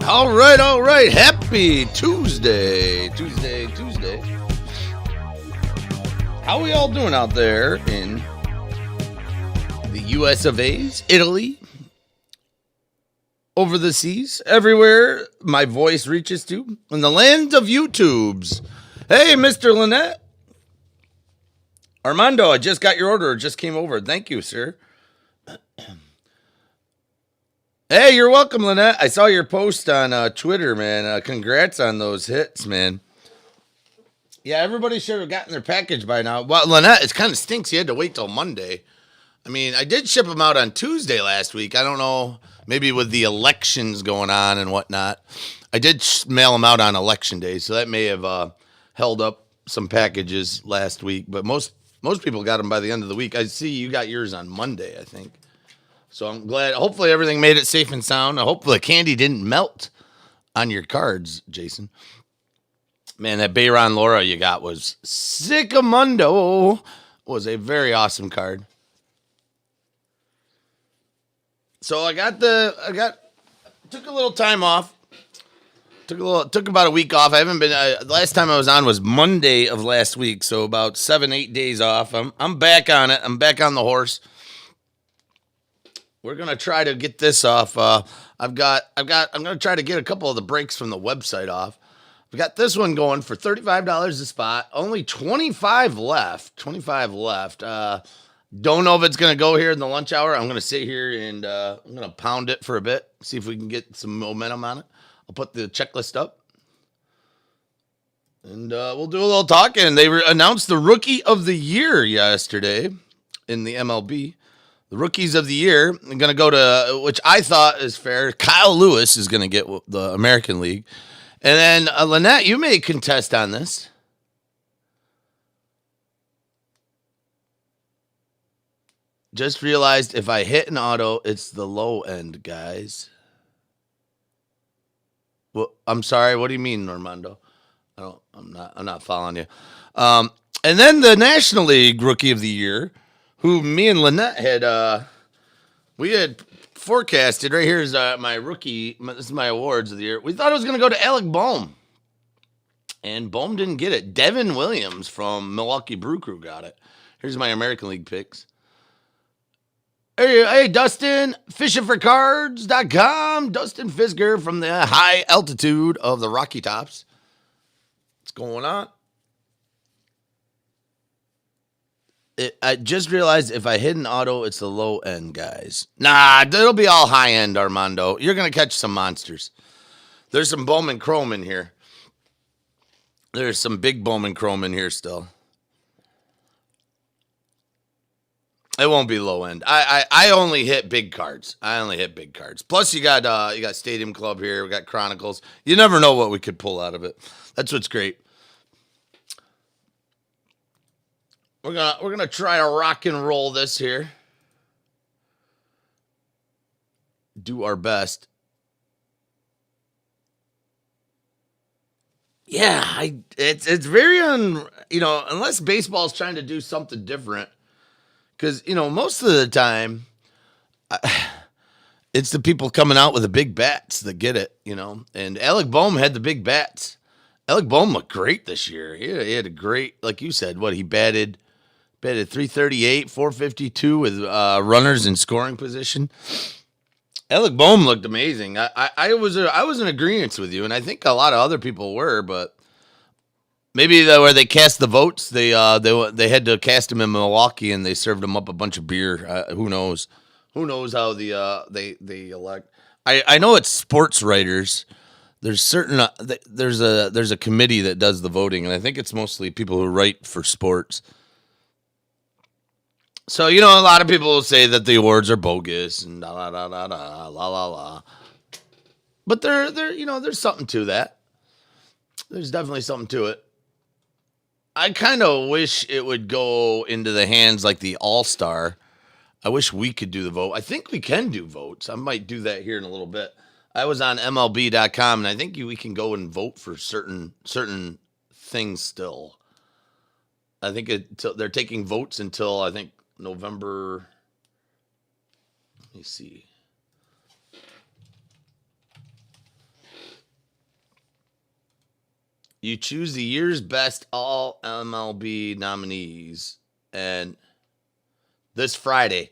All right. Happy Tuesday. How we all doing out there in the US of A's, Italy, over the seas, everywhere my voice reaches to, in the land of YouTubes. Hey, Mr. Lynette. Armando, I just got your order. It just came over. Thank you, sir. Hey, you're welcome, Lynette. I saw your post on Twitter, man. Congrats on those hits, man. Yeah, everybody should have gotten their package by now. Well, Lynette, it kind of stinks you had to wait till Monday. I mean, I did ship them out on Tuesday last week. I don't know, maybe with the elections going on and whatnot. I did mail them out on election day, so that may have held up some packages last week. But most people got them by the end of the week. I see you got yours on Monday, I think. So I'm glad. Hopefully everything made it safe and sound. I hope the candy didn't melt on your cards, Jason. Man, that Bayron Laura you got was sickamundo. Was a very awesome card. So took a little time off. Took about a week off. I haven't been. Last time I was on was Monday of last week, so about 7-8 days off. I'm back on it. I'm back on the horse. We're gonna try to get this off. I'm gonna try to get a couple of the breaks from the website off. We got this one going for $35 a spot. Only 25 left. 25 left. Don't know if it's gonna go here in the lunch hour. I'm gonna sit here and I'm gonna pound it for a bit. See if we can get some momentum on it. I'll put the checklist up. And we'll do a little talking. They announced the Rookie of the Year yesterday in the MLB. The Rookies of the Year are going to go to, which I thought is fair. Kyle Lewis is going to get the American League. And then, Lynette, you may contest on this. Just realized if I hit an auto, it's the low end, guys. Well, I'm sorry. What do you mean, Normando? I'm not following you. And then the National League Rookie of the Year, who me and Lynette had, we had forecasted. Right here is my rookie. This is my awards of the year. We thought it was going to go to Alec Bohm, and Bohm didn't get it. Devin Williams from Milwaukee Brew Crew got it. Here's my American League picks. Hey, Dustin, fishingforcards.com. Dustin Fisger from the high altitude of the Rocky Tops. What's going on? I just realized if I hit an auto, it's the low end, guys. Nah, it'll be all high end, Armando. You're going to catch some monsters. There's some Bowman Chrome in here. There's some big Bowman Chrome in here still. It won't be low end. I only hit big cards. Plus, you got Stadium Club here. We got Chronicles. You never know what we could pull out of it. That's what's great. We're gonna try to rock and roll this here. Do our best. Yeah, it's very unless baseball's trying to do something different. Because, most of the time, it's the people coming out with the big bats that get it, And Alec Bohm had the big bats. Alec Bohm looked great this year. He had a great, like you said, he batted 338, 452 with runners in scoring position. Alec Bohm looked amazing. I was in agreement with you, and I think a lot of other people were, but maybe where they cast the votes, they had to cast him in Milwaukee, and they served him up a bunch of beer. Who knows? Who knows how they elect? I know it's sports writers. There's certain there's a committee that does the voting, and I think it's mostly people who write for sports. So a lot of people will say that the awards are bogus and la la la la la la la. But there's something to that. There's definitely something to it. I kind of wish it would go into the hands like the All-Star. I wish we could do the vote. I think we can do votes. I might do that here in a little bit. I was on MLB.com, and I think we can go and vote for certain things still. I think they're taking votes until, I think, November. Let me see. You choose the year's best all MLB nominees, and this Friday.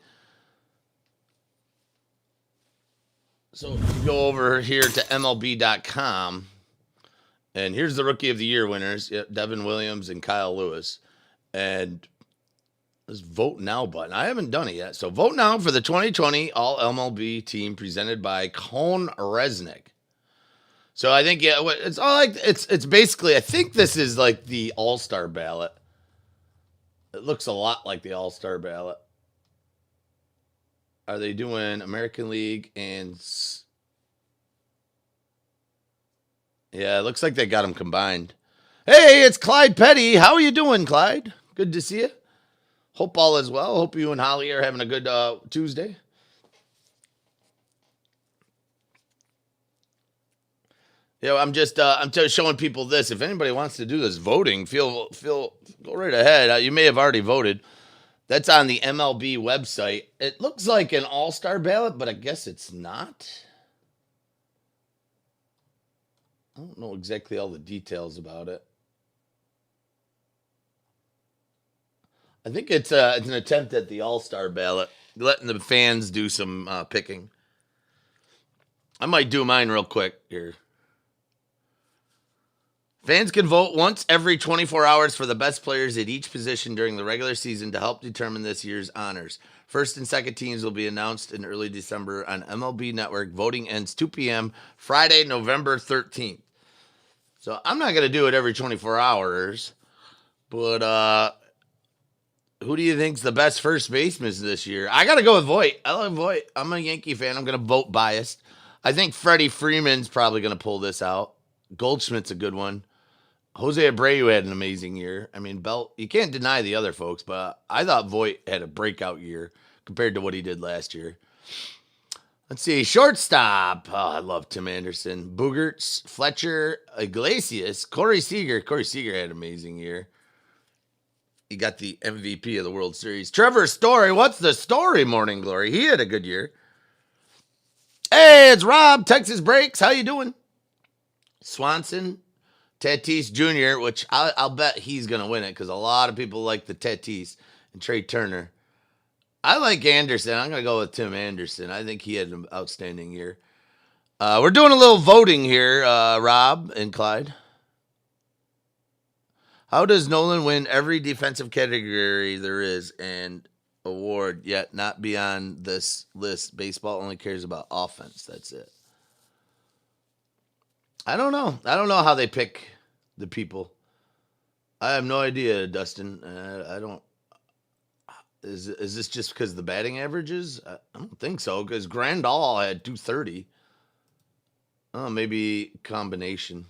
So if you go over here to MLB.com, and here's the Rookie of the Year winners, Devin Williams and Kyle Lewis. And this Vote Now button. I haven't done it yet. So vote now for the 2020 All MLB team presented by Cone Resnick. So I think it's all like it's basically, I think this is like the All-Star ballot. It looks a lot like the All-Star ballot. Are they doing American League and yeah, it looks like they got them combined. Hey, it's Clyde Petty. How are you doing, Clyde? Good to see you. Hope all is well. Hope you and Holly are having a good Tuesday. I'm just showing people this. If anybody wants to do this voting, feel go right ahead. You may have already voted. That's on the MLB website. It looks like an all-star ballot, but I guess it's not. I don't know exactly all the details about it. I think it's an attempt at the All Star ballot, letting the fans do some picking. I might do mine real quick here. Fans can vote once every 24 hours for the best players at each position during the regular season to help determine this year's honors. First and second teams will be announced in early December on MLB Network. Voting ends 2 p.m. Friday, November 13th. So I'm not going to do it every 24 hours, but who do you think's the best first baseman this year? I got to go with Voit. I love Voit. I'm a Yankee fan. I'm going to vote biased. I think Freddie Freeman's probably going to pull this out. Goldschmidt's a good one. Jose Abreu had an amazing year. I mean, Belt, you can't deny the other folks, but I thought Voit had a breakout year compared to what he did last year. Let's see. Shortstop. Oh, I love Tim Anderson. Boogerts, Fletcher, Iglesias, Corey Seager. Corey Seager had an amazing year. He got the MVP of the World Series. Trevor Story. What's the story, Morning Glory? He had a good year. Hey, it's Rob, Texas Breaks. How you doing? Swanson, Tatis Jr., which I'll bet he's going to win it because a lot of people like the Tatis and Trey Turner. I like Anderson. I'm going to go with Tim Anderson. I think he had an outstanding year. We're doing a little voting here, Rob and Clyde. How does Nolan win every defensive category there is and award, yet not be on this list? Baseball only cares about offense. That's it. I don't know. I don't know how they pick the people. I have no idea, Dustin. I don't. Is this just because of the batting averages? I don't think so. Because Grandal had 230. Oh, maybe combination.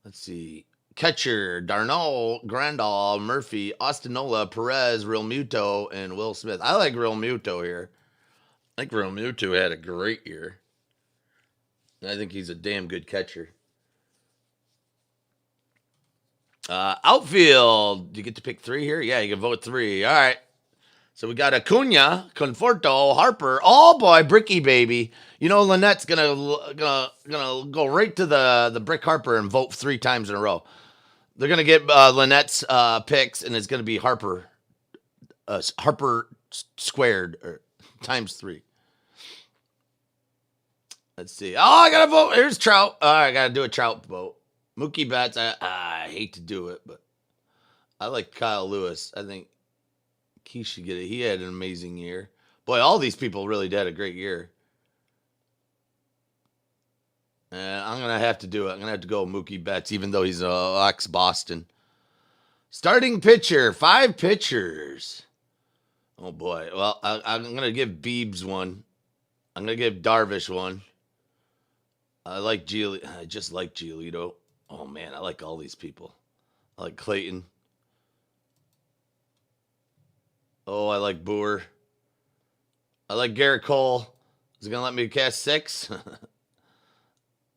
Let's see. Catcher, Darno, Grandal, Murphy, Ostinola, Perez, Real Muto, and Will Smith. I like Real Muto here. I think Real Muto had a great year. I think he's a damn good catcher. Outfield. Do you get to pick three here? Yeah, you can vote three. All right. So we got Acuna, Conforto, Harper. Oh boy, Bricky baby. You know Lynette's gonna go right to the Brick Harper and vote 3 times in a row. They're gonna get Lynette's picks, and it's gonna be Harper, Harper squared or times 3. Let's see. Oh, I gotta vote. Here's Trout. All right, I gotta do a Trout vote. Mookie Betts. I hate to do it, but I like Kyle Lewis. I think he should get it. He had an amazing year. Boy, all these people really did a great year. I'm going to have to do it. I'm going to have to go with Mookie Betts, even though he's ex-Boston. Starting pitcher, 5 pitchers. Oh, boy. Well, I'm going to give Biebs one. I'm going to give Darvish one. I just like Giolito. Oh, man, I like all these people. I like Clayton. Oh, I like Boer. I like Garrett Cole. Is he going to let me cast 6?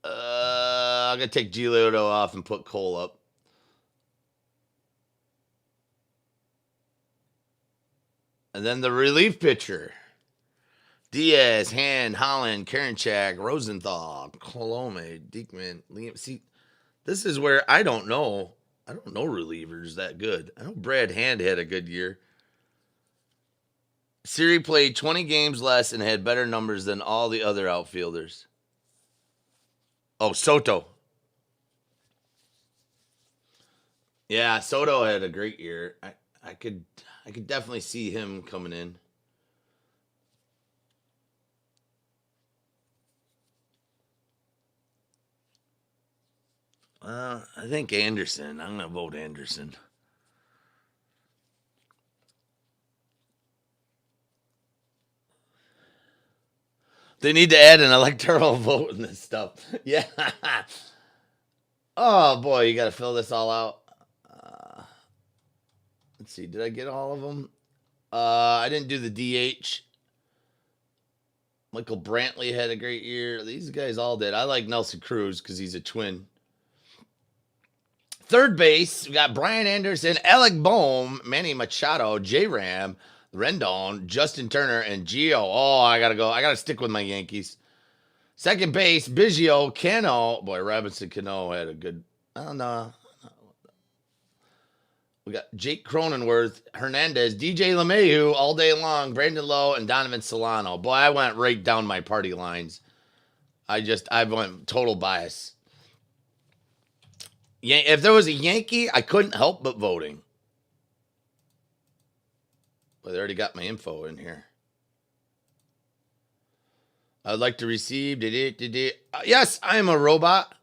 I'm going to take Giolito off and put Cole up. And then the relief pitcher. Diaz, Hand, Holland, Karinchak, Rosenthal, Colome, Diekman, Liam. See, this is where I don't know. I don't know relievers that good. I know Brad Hand had a good year. Siri played 20 games less and had better numbers than all the other outfielders. Oh, Soto. Yeah, Soto had a great year. I could definitely see him coming in. I think Anderson. I'm going to vote Anderson. They need to add an electoral vote in this stuff. Yeah. Oh, boy, you got to fill this all out. Let's see. Did I get all of them? I didn't do the DH. Michael Brantley had a great year. These guys all did. I like Nelson Cruz because he's a twin. Third base, we got Brian Anderson, Alec Bohm, Manny Machado, J Ram, Rendon, Justin Turner, and Gio. Oh, I gotta go. I gotta stick with my Yankees. Second base, Biggio, Cano. Boy, Robinson Cano had a good. I don't know. We got Jake Cronenworth, Hernandez, DJ LeMahieu all day long, Brandon Lowe, and Donovan Solano. Boy, I went right down my party lines. I went total bias. If there was a Yankee, I couldn't help but voting. But they already got my info in here. I'd like to receive. Yes, I am a robot.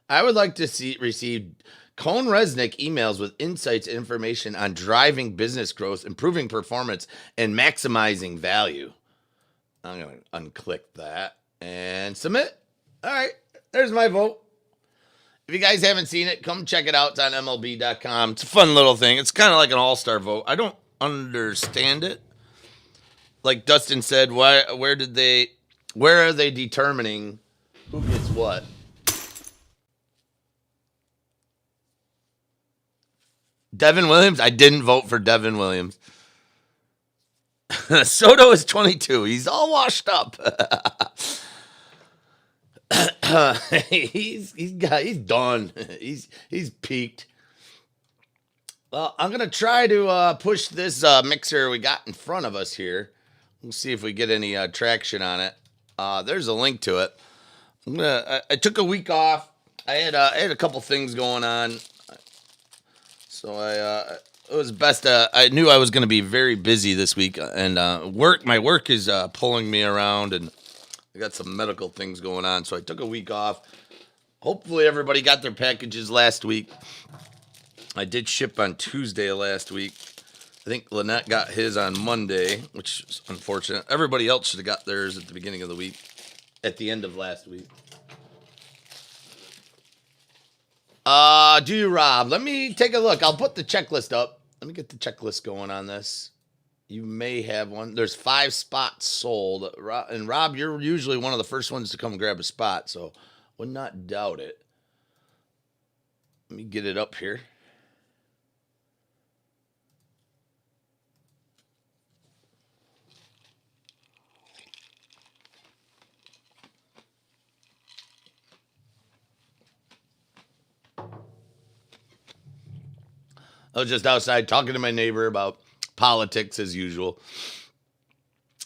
I would like to receive Cone Resnick emails with insights and information on driving business growth, improving performance, and maximizing value. I'm going to unclick that and submit. All right, there's my vote. If you guys haven't seen it, come check it out. It's on MLB.com. It's a fun little thing. It's kind of like an all-star vote. I don't understand it. Like Dustin said, where are they determining who gets what? Devin Williams? I didn't vote for Devin Williams. Soto is 22. He's all washed up. he's done. He's peaked. Well, I'm gonna try to push this mixer we got in front of us here. We'll see if we get any traction on it. There's a link to it. I took a week off. I had a couple things going on, so it was best. I knew I was going to be very busy this week, and my work is pulling me around, and I got some medical things going on, so I took a week off. Hopefully, everybody got their packages last week. I did ship on Tuesday last week. I think Lynette got his on Monday, which is unfortunate. Everybody else should have got theirs at the beginning of the week, at the end of last week. Do you, Rob? Let me take a look. I'll put the checklist up. Let me get the checklist going on this. You may have one. There's 5 spots sold. And Rob, you're usually one of the first ones to come grab a spot, so would not doubt it. Let me get it up here. I was just outside talking to my neighbor about politics as usual.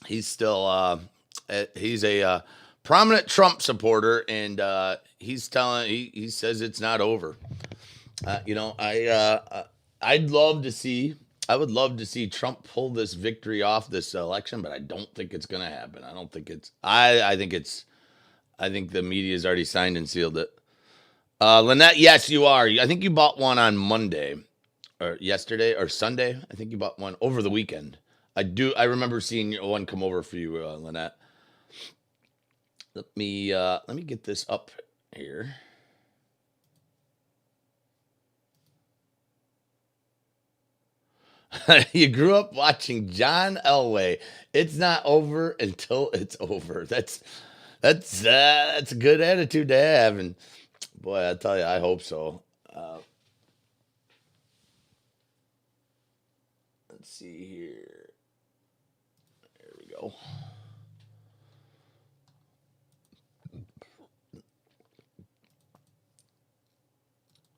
He's still he's a prominent Trump supporter, and he says it's not over. I would love to see Trump pull this victory off this election, but I don't think it's going to happen. I think the media's already signed and sealed it. Lynette, yes, you are. I think you bought one on Monday. Or yesterday or Sunday. I think you bought one over the weekend. I remember seeing one come over for you, Lynette. Let me get this up here. You grew up watching John Elway. It's not over until it's over. That's a good attitude to have, and boy, I tell you, I hope so. Let's see here. There we go.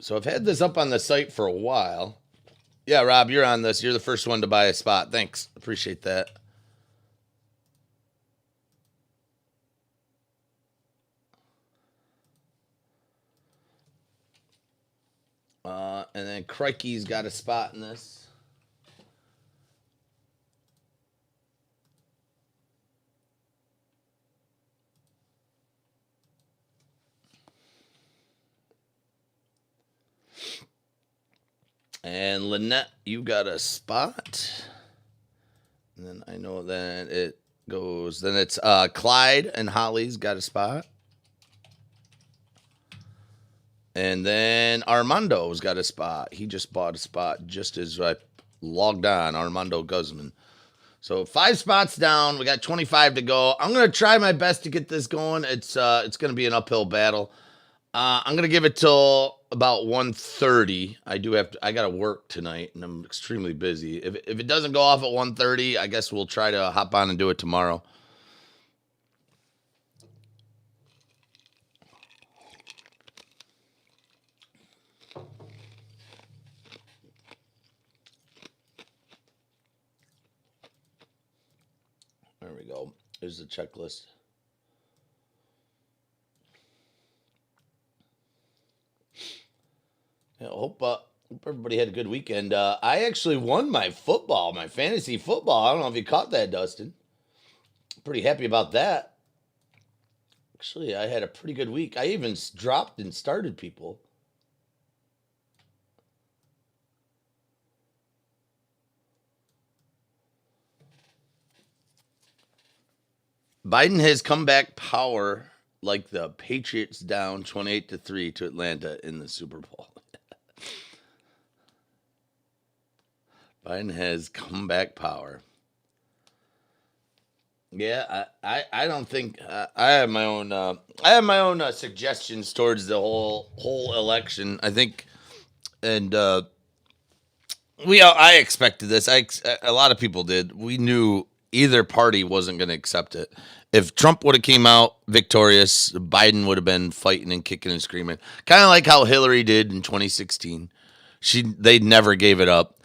So I've had this up on the site for a while. Yeah, Rob, you're on this. You're the first one to buy a spot. Thanks. Appreciate that. And then Crikey's got a spot in this. And Lynette, you got a spot. And then I know that it goes. Then it's Clyde and Holly's got a spot. And then Armando's got a spot. He just bought a spot just as I logged on, Armando Guzman. So 5 spots down. We got 25 to go. I'm going to try my best to get this going. It's going to be an uphill battle. I'm going to give it till about 1:30. I got to work tonight, and I'm extremely busy. If it doesn't go off at 1:30, I guess we'll try to hop on and do it tomorrow. we go. There's the checklist. Yeah, hope everybody had a good weekend. I actually won my fantasy football. I don't know if you caught that, Dustin. Pretty happy about that. Actually, I had a pretty good week. I even dropped and started people. Biden has comeback power like the Patriots down 28-3 to Atlanta in the Super Bowl. Biden has comeback power. Yeah, I don't think I have my own suggestions towards the whole election. I think, and I expected this. A lot of people did. We knew either party wasn't going to accept it. If Trump would have came out victorious, Biden would have been fighting and kicking and screaming, kind of like how Hillary did in 2016. They never gave it up.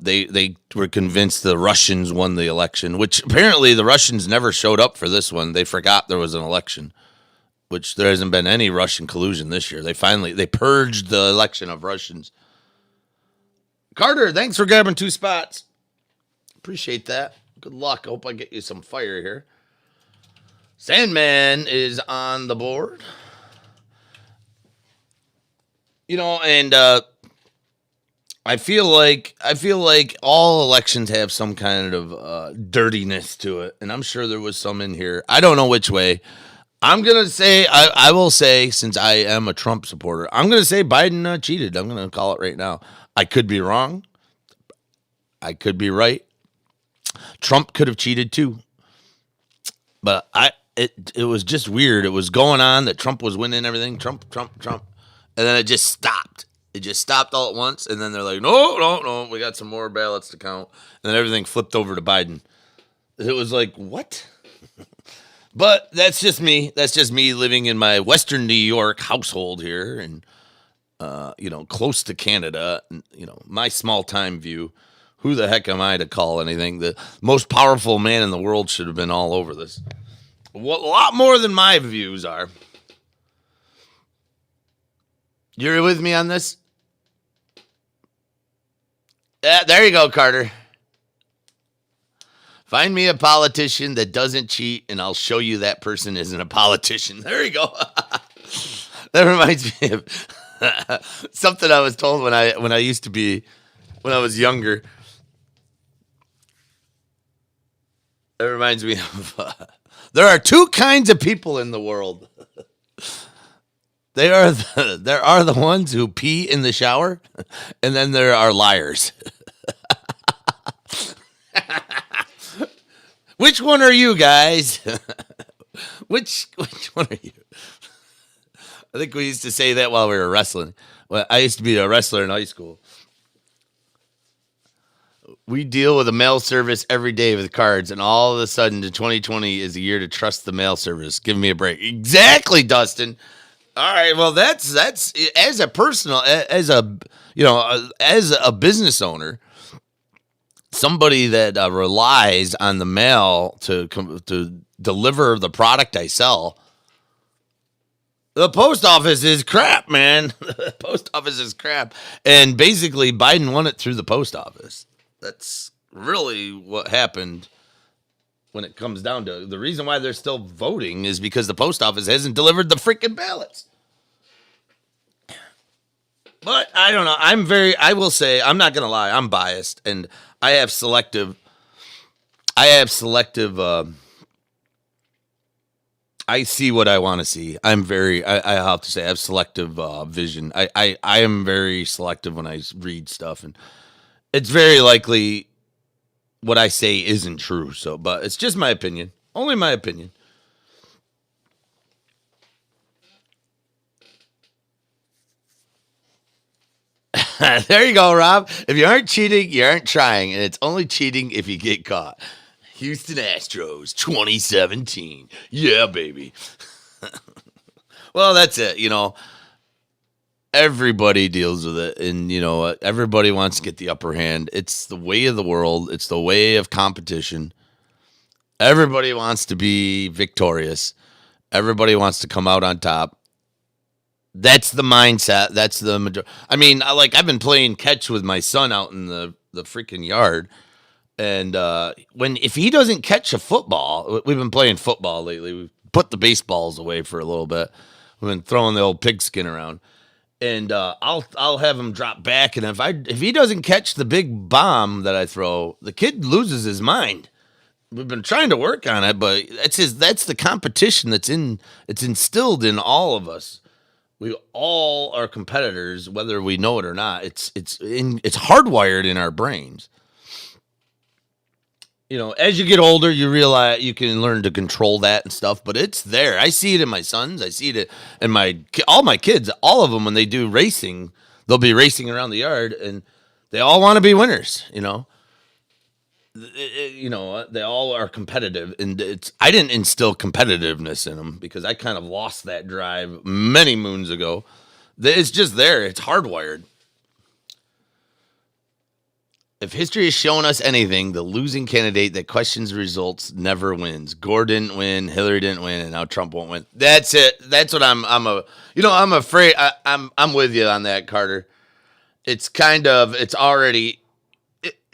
They were convinced the Russians won the election, which apparently the Russians never showed up for this one. They forgot there was an election, which there hasn't been any Russian collusion this year. They purged the election of Russians. Carter, thanks for grabbing 2 spots. Appreciate that. Good luck. I hope I get you some fire here. Sandman is on the board. And I feel like all elections have some kind of dirtiness to it, and I'm sure there was some in here. I don't know which way. I'm gonna say I will say, since I am a Trump supporter, I'm gonna say Biden cheated. I'm gonna call it right now. I could be wrong. I could be right. Trump could have cheated too, but it was just weird. It was going on that Trump was winning everything. Trump, and then it just stopped. It just stopped all at once, and then they're like, no, we got some more ballots to count. And then everything flipped over to Biden. It was like, what? But that's just me. That's just me living in my Western New York household here and, close to Canada. And, my small-time view. Who the heck am I to call anything? The most powerful man in the world should have been all over this. A lot more than my views are. You're with me on this? Yeah, there you go, Carter. Find me a politician that doesn't cheat, and I'll show you that person isn't a politician. There you go. That reminds me of something I was told when I was younger. That reminds me of there are 2 kinds of people in the world. There are the ones who pee in the shower, and then there are liars. Which one are you guys? Which one are you? I think we used to say that while we were wrestling. Well, I used to be a wrestler in high school. We deal with a mail service every day with cards, and all of a sudden, 2020 is a year to trust the mail service. Give me a break. Exactly, Dustin. All right. Well, that's as a business owner, somebody that relies on the mail to deliver the product I sell. The post office is crap, man. The post office is crap, and basically Biden won it through the post office. That's really what happened when it comes down to the reason why they're still voting is because the post office hasn't delivered the freaking ballots. But I don't know. I will say, I'm not going to lie. I'm biased and I have selective, I see what I want to see. I have to say I have selective vision. I am very selective when I read stuff, and it's very likely what I say isn't true. So, but it's just my opinion. Only my opinion. There you go, Rob. If you aren't cheating, you aren't trying, and it's only cheating if you get caught. Houston Astros, 2017. Yeah, baby. Well, that's it. Everybody deals with it, and everybody wants to get the upper hand. It's the way of the world. It's the way of competition. Everybody wants to be victorious. Everybody wants to come out on top. That's the mindset. That's the majority. I mean, I've been playing catch with my son out in the freaking yard, and when if he doesn't catch a football, we've been playing football lately. We've put the baseballs away for a little bit. We've been throwing the old pigskin around, and I'll have him drop back, and if he doesn't catch the big bomb that I throw, the kid loses his mind. We've been trying to work on it, but that's the competition it's instilled in all of us. We all are competitors, whether we know it or not. It's hardwired in our brains. As you get older, you realize you can learn to control that and stuff, but it's there. I see it in my sons. I see it in all my kids. All of them, when they do racing, they'll be racing around the yard, and they all want to be winners. They all are competitive, and I didn't instill competitiveness in them because I kind of lost that drive many moons ago. It's just there. It's hardwired. If history has shown us anything, the losing candidate that questions results never wins. Gore didn't win, Hillary didn't win, and now Trump won't win. That's it. That's what I'm afraid. I'm with you on that, Carter. It's already.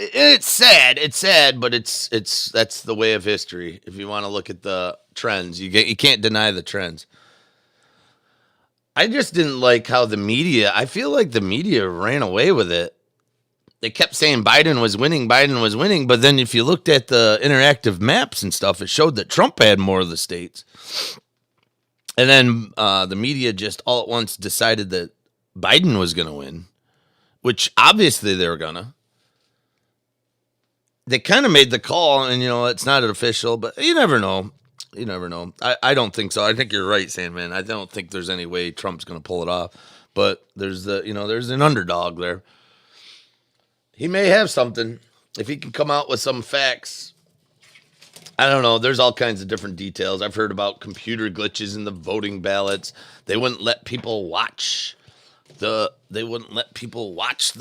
It's sad. It's sad, but that's the way of history. If you want to look at the trends, you can't deny the trends. I just didn't like how the media. I feel like the media ran away with it. They kept saying Biden was winning, but then if you looked at the interactive maps and stuff, it showed that Trump had more of the states. And then the media just all at once decided that Biden was going to win, which obviously they were going to. They kind of made the call, and it's not official, but you never know. You never know. I don't think so. I think you're right, Sandman. I don't think there's any way Trump's going to pull it off. But there's an underdog there. He may have something if he can come out with some facts. I don't know. There's all kinds of different details. I've heard about computer glitches in the voting ballots. They wouldn't let people watch the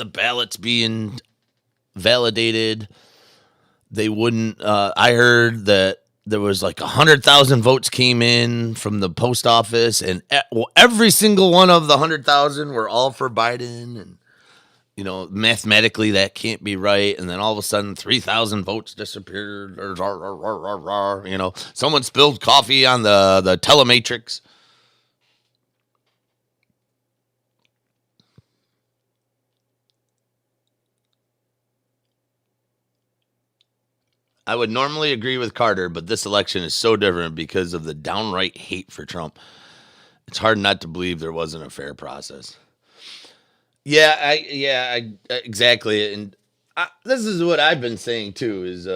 ballots being validated. They wouldn't. I heard that there was like 100,000 votes came in from the post office, and every single one of the 100,000 were all for Biden. And mathematically that can't be right. And then all of a sudden, 3,000 votes disappeared. Someone spilled coffee on the telematrix. I would normally agree with Carter, but this election is so different because of the downright hate for Trump. It's hard not to believe there wasn't a fair process. Yeah, exactly. And this is what I've been saying too: is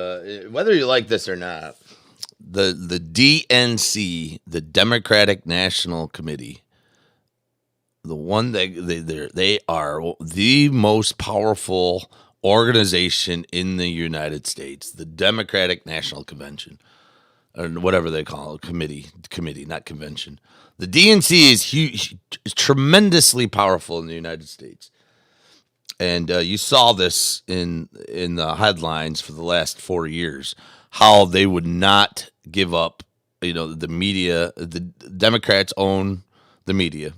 whether you like this or not, the DNC, the Democratic National Committee, the one that they are the most powerful organization in the United States, the Democratic National Convention, or whatever they call it, committee, not convention. The DNC is huge, tremendously powerful in the United States, and you saw this in the headlines for the last 4 years, how they would not give up. The media, the Democrats own the media,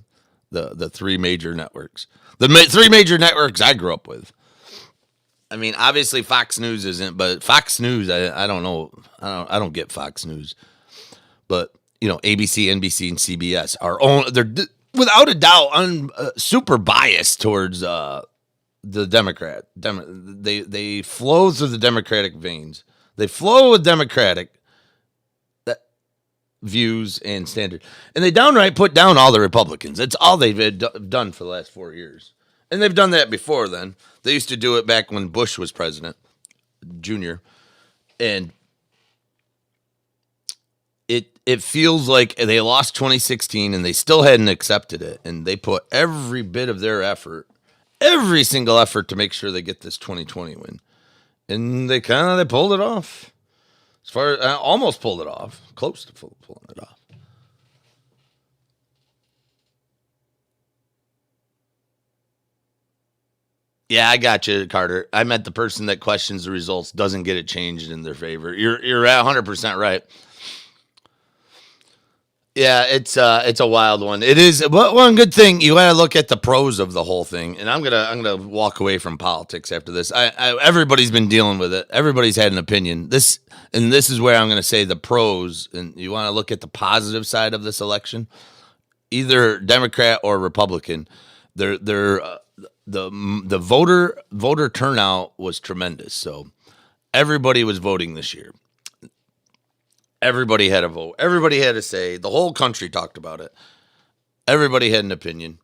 the three major networks, three major networks I grew up with. I mean, obviously Fox News isn't, but Fox News, I don't know. I don't get Fox News. But, ABC, NBC, and CBS are they're without a doubt super biased towards the Democrat. They flow through the Democratic veins. They flow with Democratic views and standard. And they downright put down all the Republicans. That's all they've done for the last 4 years. And they've done that before then. They used to do it back when Bush was president, Jr. And it feels like they lost 2016 and they still hadn't accepted it. And they put every bit of their effort, every single effort to make sure they get this 2020 win. And they pulled it off. As far as almost pulled it off, close to pulling it off. Yeah, I got you, Carter. I meant the person that questions the results doesn't get it changed in their favor. You're 100% right. Yeah, it's a wild one. It is. But one good thing, you got to look at the pros of the whole thing. And I'm gonna walk away from politics after this. Everybody's been dealing with it. Everybody's had an opinion. This is where I'm gonna say the pros. And you want to look at the positive side of this election, either Democrat or Republican. They're the voter turnout was tremendous. So everybody was voting this year. Everybody had a vote. Everybody had a say. The whole country talked about it. Everybody had an opinion.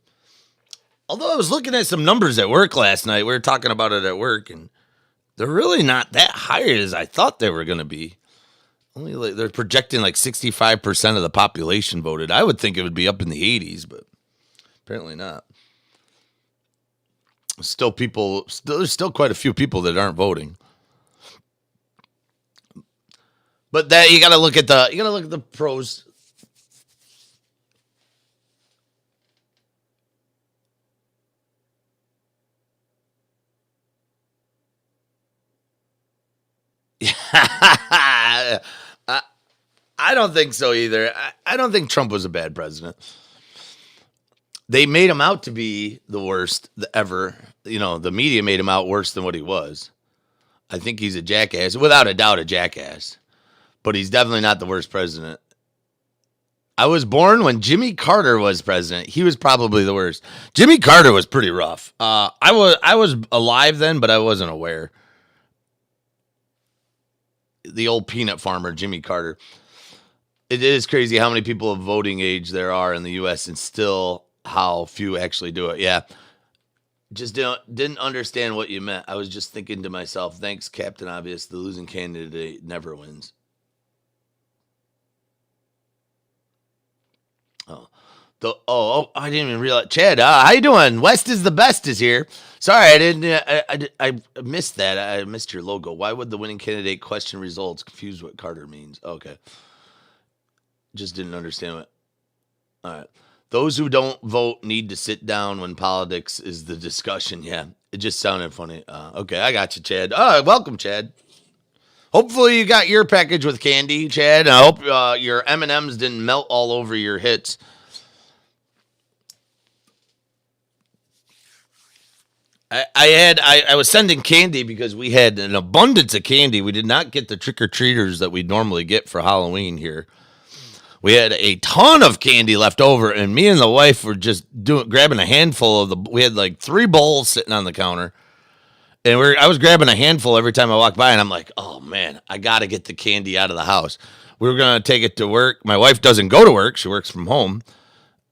Although I was looking at some numbers at work last night, we were talking about it at work, and they're really not that high as I thought they were going to be. Only they're projecting like 65% of the population voted. I would think it would be up in the 80s, but apparently not. There's still quite a few people that aren't voting. But that you got to look at the pros. I, I don't think so either. I don't think Trump was a bad president. They made him out to be the worst ever. The media made him out worse than what he was. I think he's a jackass, without a doubt, a jackass. But he's definitely not the worst president. I was born when Jimmy Carter was president. He was probably the worst. Jimmy Carter was pretty rough. I was alive then, but I wasn't aware. The old peanut farmer, Jimmy Carter. It is crazy how many people of voting age there are in the U.S. and still how few actually do it. Yeah, just didn't understand what you meant. I was just thinking to myself, thanks, Captain Obvious. The losing candidate never wins. Oh, I didn't even realize. Chad, how you doing? West is the best is here. Sorry, I didn't. I missed that. I missed your logo. Why would the winning candidate question results? Confused what Carter means. Okay, just didn't understand what. All right. Those who don't vote need to sit down when politics is the discussion. Yeah, it just sounded funny. Okay, I got you, Chad. Welcome, Chad. Hopefully you got your package with candy, Chad. I hope your M&Ms didn't melt all over your hits. I was sending candy because we had an abundance of candy. We did not get the trick-or-treaters that we normally get for Halloween here. We had a ton of candy left over, and me and the wife were just grabbing a handful of we had like 3 bowls sitting on the counter. And I was grabbing a handful every time I walked by, and I'm like, oh man, I got to get the candy out of the house. We were going to take it to work. My wife doesn't go to work. She works from home.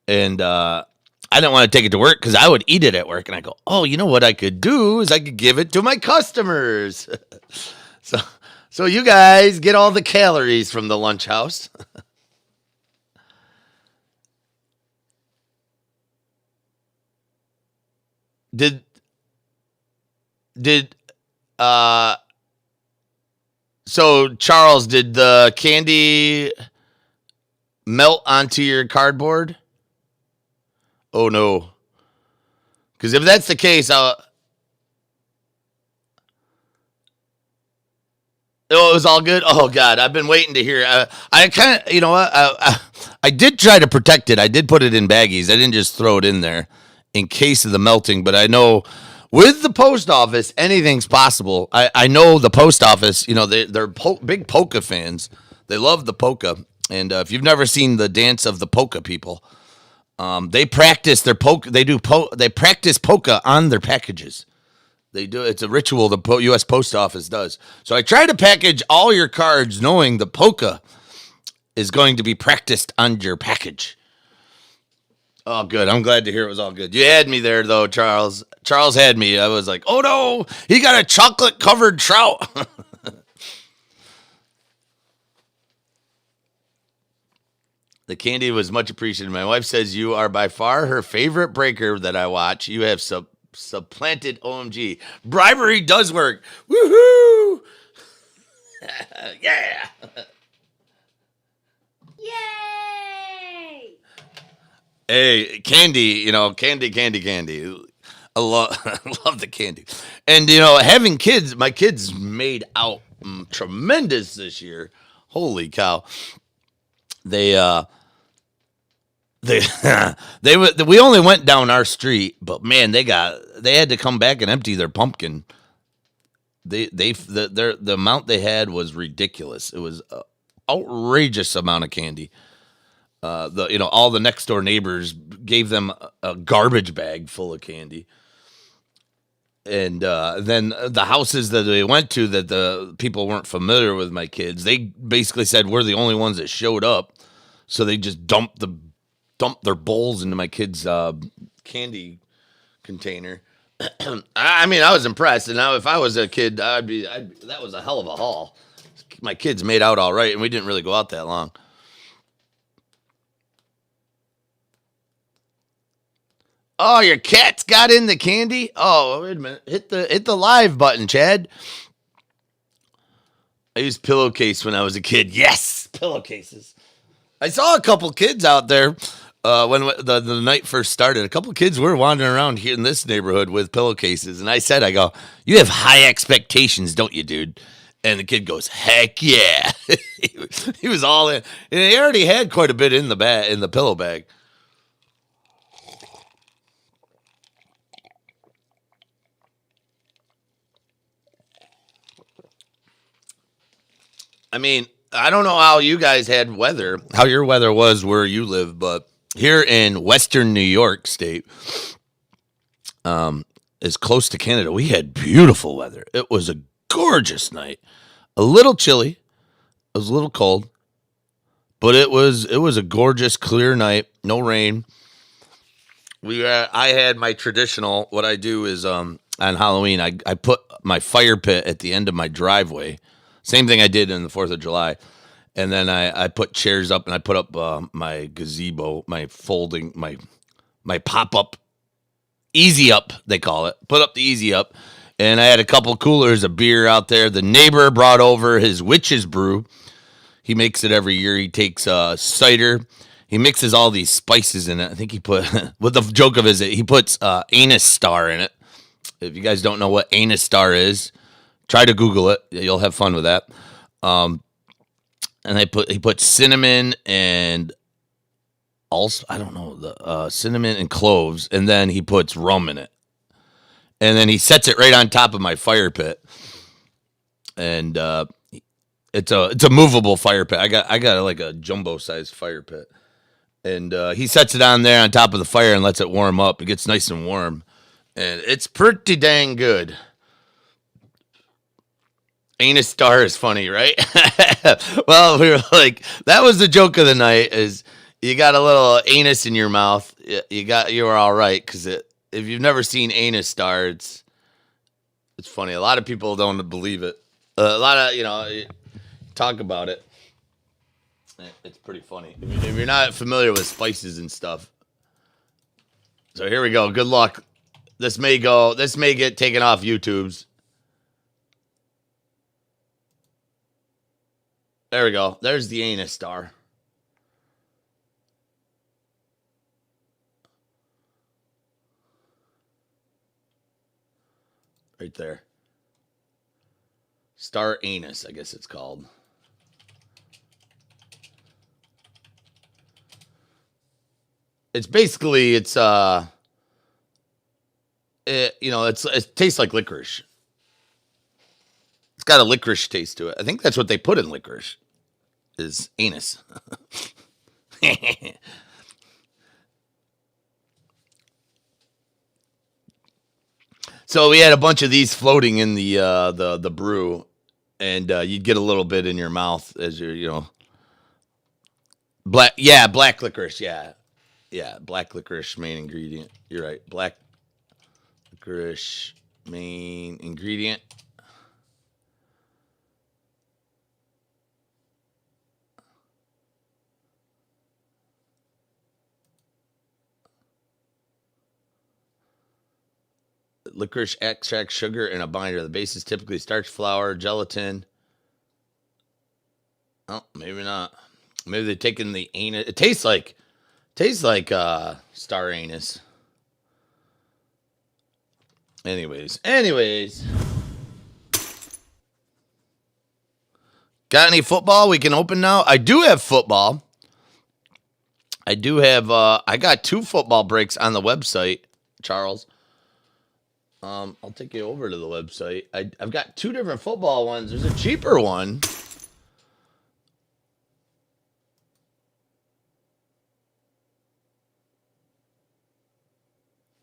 And I didn't want to take it to work because I would eat it at work. And I go, oh, you know what I could do is I could give it to my customers. so you guys get all the calories from the lunch house. Did did uh so Charles, did the candy melt onto your cardboard? Oh no. Cuz if that's the case, it was all good. Oh God, I've been waiting to hear. I kind of, you know what? I did try to protect it. I did put it in baggies. I didn't just throw it in there in case of the melting. But I know with the post office, anything's possible. I know the post office. They're big polka fans. They love the polka. And if you've never seen the dance of the polka people, they practice their polka. They practice polka on their packages. They do. It's a ritual the U.S. Post Office does. So I try to package all your cards knowing the polka is going to be practiced on your package. Oh, good. I'm glad to hear it was all good. You had me there, though, Charles. Charles had me. I was like, oh, no, he got a chocolate-covered trout. The candy was much appreciated. My wife says you are by far her favorite breaker that I watch. You have supplanted OMG. Bribery does work. Woohoo! Yeah. Yay! Hey, candy, candy. I love the candy. And, you know, having kids, my kids made out tremendous this year. Holy cow. They, they, we only went down our street, but man, they had to come back and empty their pumpkin. The amount they had was ridiculous. It was an outrageous amount of candy. All the next door neighbors gave them a garbage bag full of candy. And then the houses that they went to that the people weren't familiar with my kids, they basically said we're the only ones that showed up, so they just dumped their bowls into my kids' candy container. I mean, I was impressed. And now, if I was a kid, that was a hell of a haul. My kids made out all right, and we didn't really go out that long. Oh, your cat's got in the candy? Oh, wait a minute. Hit the live button, Chad. I used pillowcase when I was a kid. Yes, pillowcases. I saw a couple kids out there when the night first started. A couple kids were wandering around here in this neighborhood with pillowcases. And I go, you have high expectations, don't you, dude? And the kid goes, heck yeah. He was all in. And he already had quite a bit in the pillow bag. I mean, I don't know how you guys had weather, how your weather was where you live, but here in Western New York State, as close to Canada, we had beautiful weather. It was a gorgeous night. A little chilly, it was a little cold, but it was a gorgeous, clear night. No rain. I had my traditional. What I do is on Halloween, I put my fire pit at the end of my driveway. Same thing I did in the 4th of July. And then I put chairs up and I put up my gazebo, my pop up, easy up, they call it. Put up the easy up. And I had a couple coolers of beer out there. The neighbor brought over his witch's brew. He makes it every year. He takes cider. He mixes all these spices in it. I think he put, what the joke of is it, he puts anise star in it. If you guys don't know what anise star is, try to Google it. You'll have fun with that. And he put cinnamon and also, I don't know, the cinnamon and cloves, and then he puts rum in it. And then he sets it right on top of my fire pit. And it's a movable fire pit. I got like a jumbo sized fire pit. And he sets it on there on top of the fire and lets it warm up. It gets nice and warm. And it's pretty dang good. Anus star is funny, right? Well, we were like, that was the joke of the night is you got a little anus in your mouth. You were all right. Because if you've never seen anus star, it's funny. A lot of people don't believe it. A lot of, talk about it. It's pretty funny. If you're not familiar with spices and stuff. So here we go. Good luck. This may get taken off YouTube's. There we go. There's the anus star. Right there. Star anus, I guess it's called. It tastes like licorice. It's got a licorice taste to it. I think that's what they put in licorice is anus. So we had a bunch of these floating in the brew, and you'd get a little bit in your mouth as you're black licorice, black licorice main ingredient. You're right, black licorice main ingredient. Licorice extract, sugar, and a binder. The base is typically starch, flour, gelatin. Oh, maybe not. Maybe they're taking the anus. It tastes like star anus. Anyways. Got any football we can open now? I do have football. I do have, I got 2 football breaks on the website, Charles. I'll take you over to the website. I've got 2 different football ones. There's a cheaper one.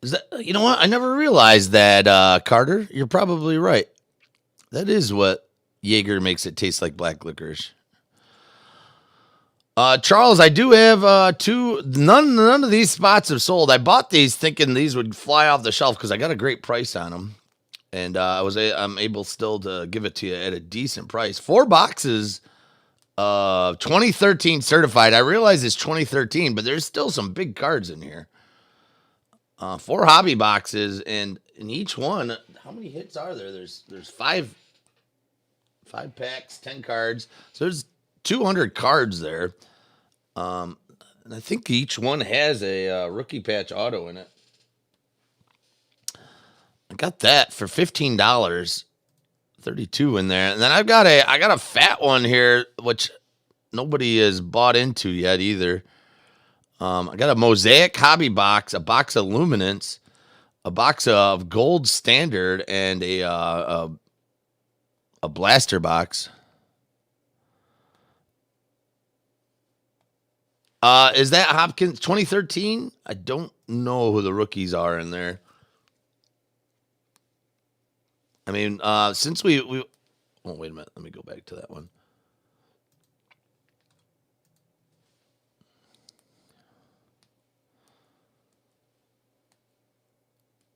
Is that, you know what? I never realized that, Carter. You're probably right. That is what Jaeger makes it taste like black licorice. Charles, I do have 2. None of these spots have sold. I bought these thinking these would fly off the shelf because I got a great price on them, and I'm able still to give it to you at a decent price. 4 boxes, 2013 certified. I realize it's 2013, but there's still some big cards in here. 4 hobby boxes, and in each one, how many hits are there? There's 5 packs, 10 cards. So there's 200 cards there. And I think each one has a rookie patch auto in it. I got that for $15, 32 in there, and then I got a fat one here, which nobody has bought into yet either. I got a Mosaic hobby box, a box of Luminance, a box of Gold Standard, and a blaster box. Is that Hopkins 2013? I don't know who the rookies are in there. I mean, since we oh, wait a minute, let me go back to that one.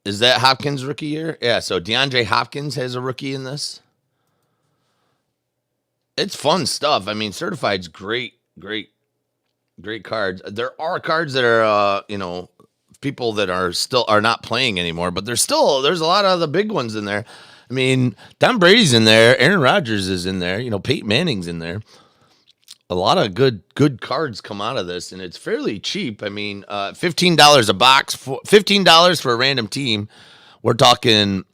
Is that Hopkins rookie year? Yeah, so DeAndre Hopkins has a rookie in this. It's fun stuff. I mean, certified's great cards. There are cards that are people that are not playing anymore, but there's a lot of the big ones in there. I mean, Tom Brady's in there, Aaron Rodgers is in there, Peyton Manning's in there. A lot of good cards come out of this, and it's fairly cheap. I mean, $15 a box, $15 for a random team. We're talking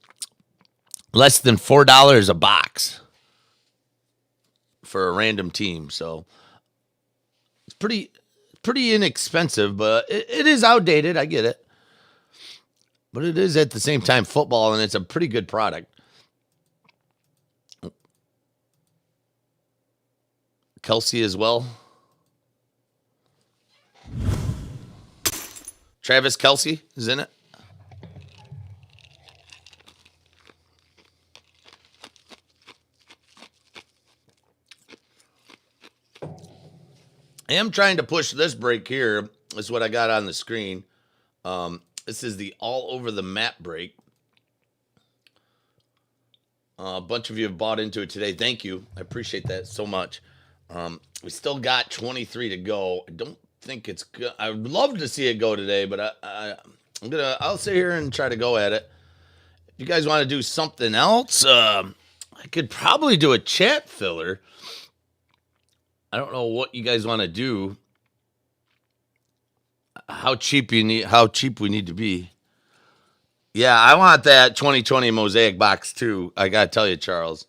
less than $4 a box for a random team. So it's pretty inexpensive, but it is outdated. I get it, but it is at the same time football, and it's a pretty good product. Kelsey as well. Travis Kelsey is in it. I am trying to push this break here. Is what I got on the screen. This is the all over the map break. A bunch of you have bought into it today. Thank you. I appreciate that so much. We still got 23 to go. I don't think it's good. I would love to see it go today, but I'll sit here and try to go at it. If you guys want to do something else, I could probably do a chat filler. I don't know what you guys want to do. How cheap we need to be. Yeah, I want that 2020 Mosaic box too. I gotta tell you, Charles.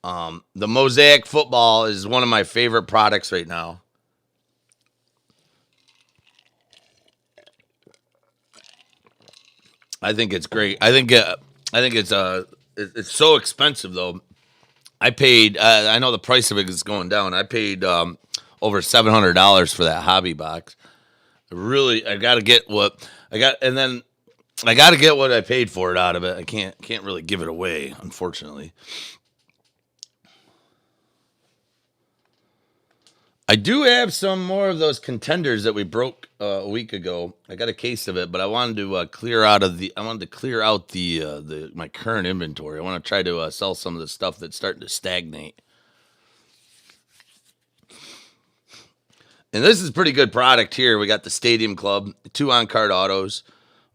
The Mosaic football is one of my favorite products right now. I think it's great. I think it's so expensive though. I paid. I know the price of it is going down. I paid over $700 for that hobby box. I got to get what I got, and then I got to get what I paid for it out of it. I can't really give it away, unfortunately. I do have some more of those contenders that we broke a week ago. I got a case of it, but I wanted to clear out the my current inventory. I want to try to sell some of the stuff that's starting to stagnate. And this is pretty good product here. We got the Stadium Club, 2 on-card autos.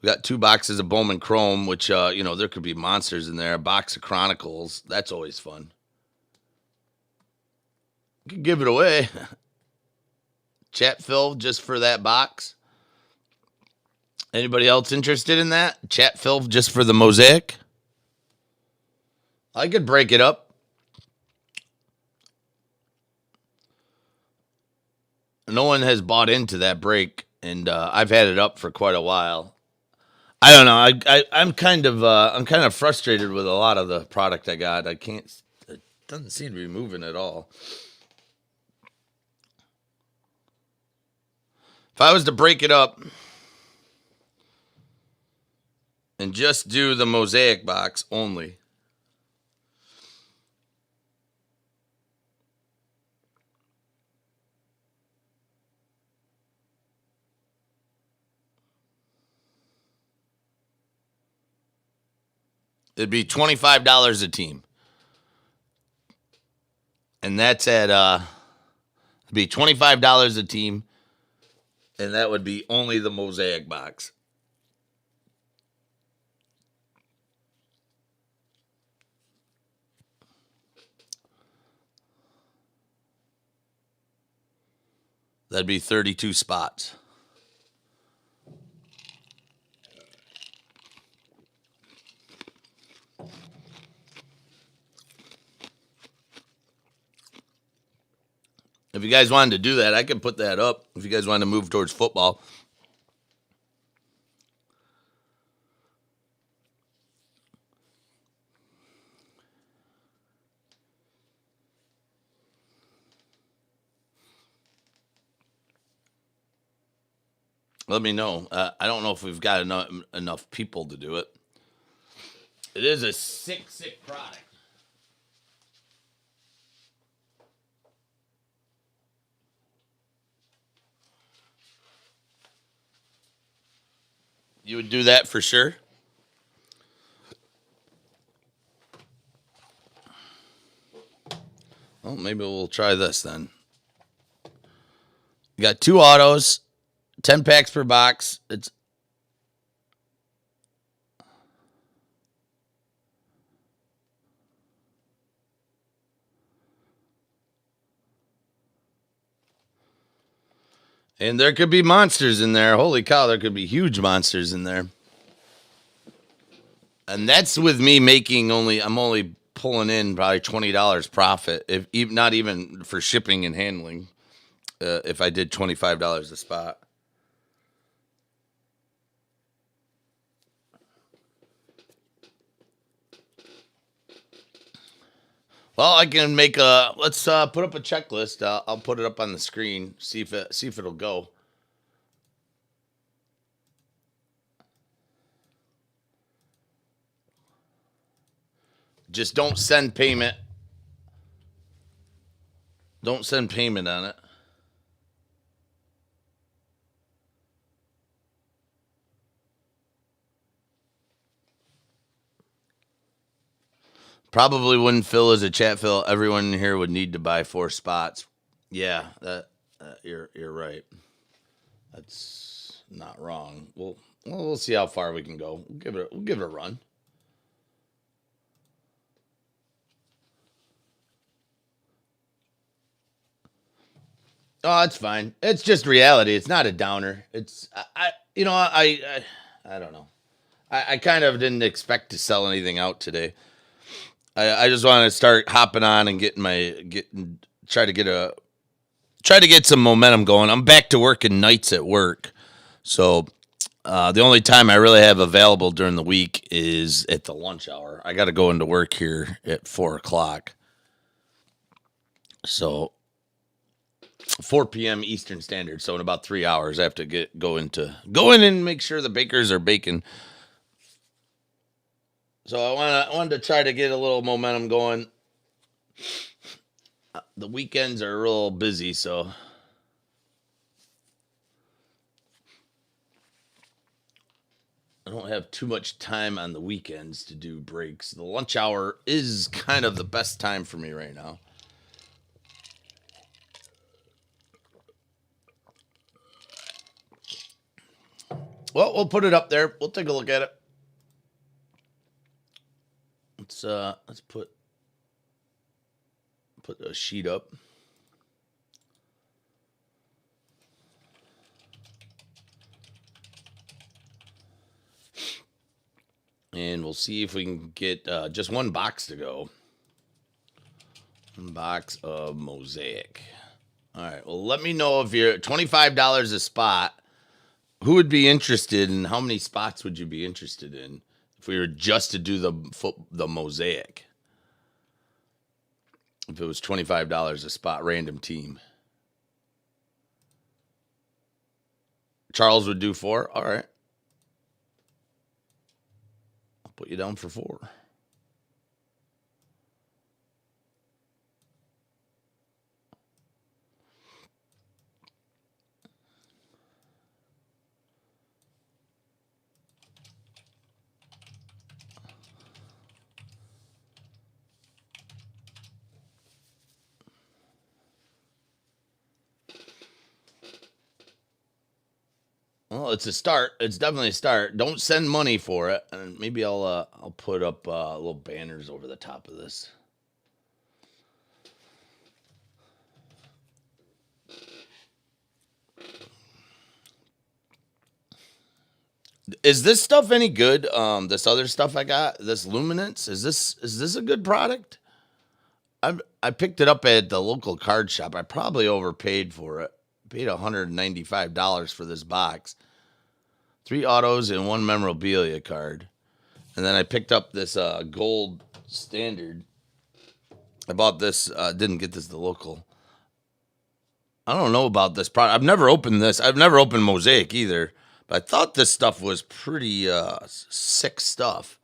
We got 2 boxes of Bowman Chrome, which there could be monsters in there. A box of Chronicles. That's always fun. You can give it away. Chat fill just for that box. Anybody else interested in that? Chat fill just for the mosaic? I could break it up. No one has bought into that break, and I've had it up for quite a while. I don't know. I'm kind of frustrated with a lot of the product I got. I can't. It doesn't seem to be moving at all. If I was to break it up and just do the mosaic box only, it'd be $25 a team, and that's at it'd be $25 a team, and that would be only the mosaic box. That'd be 32 spots. If you guys wanted to do that, I could put that up. If you guys wanted to move towards football, let me know. I don't know if we've got enough people to do it. It is a sick product. You would do that for sure? Well, maybe we'll try this then. You got 2 autos, 10 packs per box. It's and there could be monsters in there. Holy cow, there could be huge monsters in there. And that's with me making I'm only pulling in probably $20 profit, if not even for shipping and handling. If I did $25 a spot. Well, I can make a. Let's put up a checklist. I'll put it up on the screen. See if it'll go. Just don't send payment. Don't send payment on it. Probably wouldn't fill as a chat fill. Everyone in here would need to buy 4 spots. Yeah, you're right. That's not wrong. We'll see how far we can go. We'll give it a run. Oh, it's fine. It's just reality. It's not a downer. It's I don't know. I kind of didn't expect to sell anything out today. I just want to start hopping on and try to get some momentum going. I'm back to working nights at work, so the only time I really have available during the week is at the lunch hour. I got to go into work here at 4:00, so 4 p.m. Eastern Standard. So in about 3 hours, I have to go in and make sure the bakers are baking. So I wanted to try to get a little momentum going. The weekends are real busy, so I don't have too much time on the weekends to do breaks. The lunch hour is kind of the best time for me right now. Well, we'll put it up there. We'll take a look at it. Let's put a sheet up. And we'll see if we can get just one box to go. One box of Mosaic. All right. Well, let me know if you're $25 a spot. Who would be interested, and how many spots would you be interested in if we were just to do the Mosaic? If it was $25 a spot, random team. Charles would do 4. All right. I'll put you down for 4. Well, it's a start. It's definitely a start. Don't send money for it, and maybe I'll put up little banners over the top of this. Is this stuff any good? This other stuff I got, this Luminance, is this a good product? I picked it up at the local card shop. I probably overpaid for it. Paid $195 for this box. 3 autos and 1 memorabilia card. And then I picked up this gold standard. I bought this, didn't get this at the local. I don't know about this product. I've never opened this. I've never opened Mosaic either. But I thought this stuff was pretty sick stuff.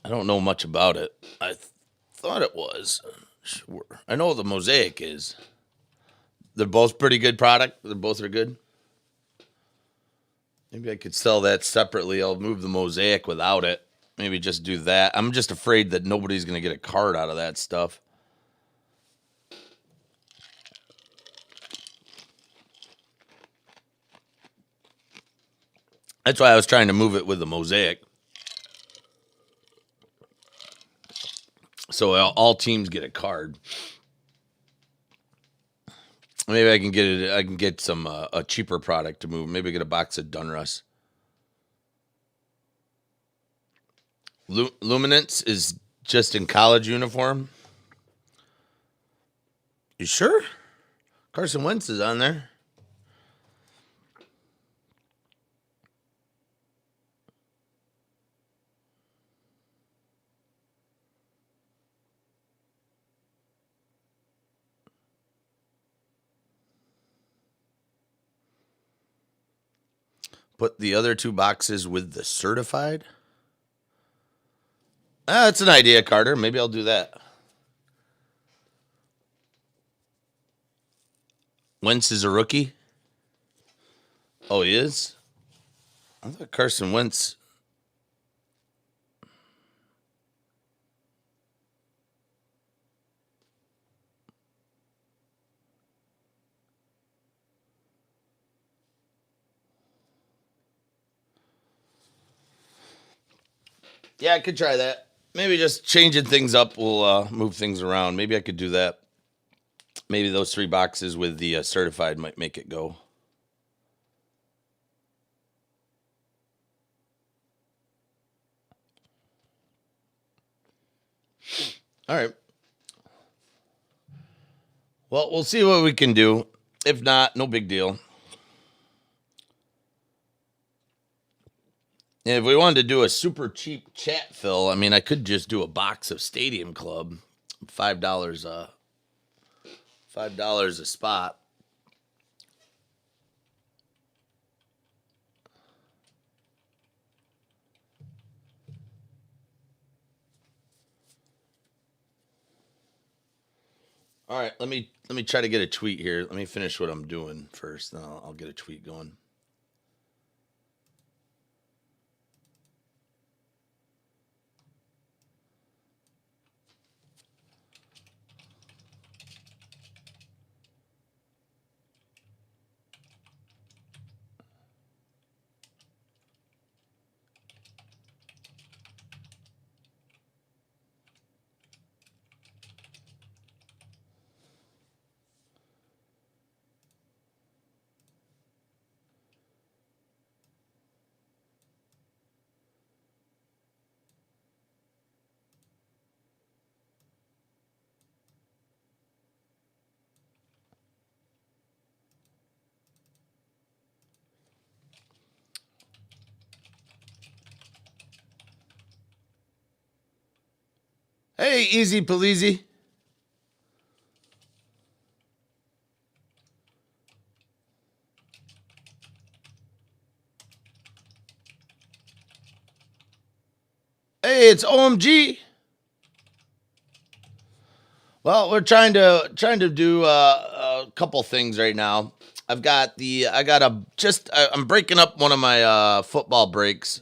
I don't know much about it. I thought it was. Sure. I know the Mosaic is. They're both pretty good product. They both are good. Maybe I could sell that separately. I'll move the Mosaic without it. Maybe just do that. I'm just afraid that nobody's going to get a card out of that stuff. That's why I was trying to move it with the Mosaic. So all teams get a card. Maybe I can get it. I can get some a cheaper product to move. Maybe get a box of Dunruss. Luminance is just in college uniform. You sure? Carson Wentz is on there. Put the other 2 boxes with the certified. That's an idea, Carter. Maybe I'll do that. Wentz is a rookie. Oh, he is? I thought Carson Wentz. Yeah, I could try that. Maybe just changing things up will move things around. Maybe I could do that. Maybe those 3 boxes with the certified might make it go. All right. Well, we'll see what we can do. If not, no big deal. And if we wanted to do a super cheap chat fill, I mean, I could just do a box of Stadium Club, $5 $5 a spot. All right, let me try to get a tweet here. Let me finish what I'm doing first, then I'll get a tweet going. Hey, easy Paleezy. Hey, it's OMG. Well, we're trying to do a couple things right now. I'm breaking up one of my football breaks,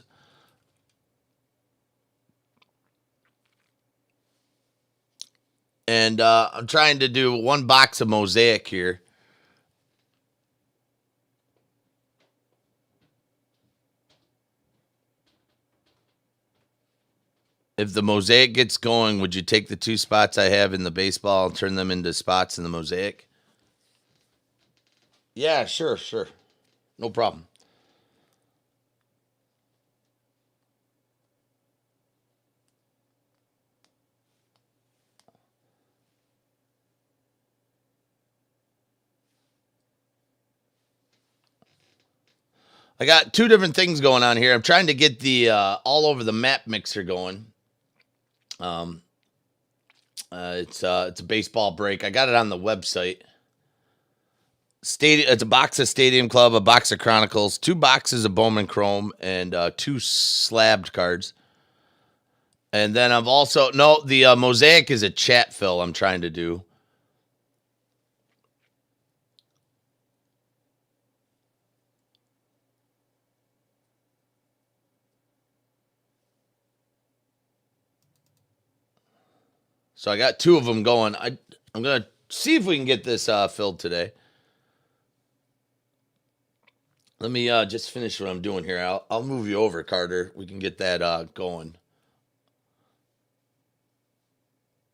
and I'm trying to do one box of mosaic here. If the mosaic gets going, would you take the two spots I have in the baseball and turn them into spots in the mosaic? Yeah, sure, sure. No problem. I got two different things going on here. I'm trying to get the all over the map mixer going. Um, it's a baseball break. I got it on the website. Stadium. It's a box of Stadium Club, a box of Chronicles, two boxes of Bowman Chrome, and two slabbed cards. And then I've also no the mosaic is a chat fill. I'm trying to do. So I got two of them going. I'm gonna see if we can get this filled today. Let me just finish what I'm doing here. I'll move you over, Carter. We can get that going.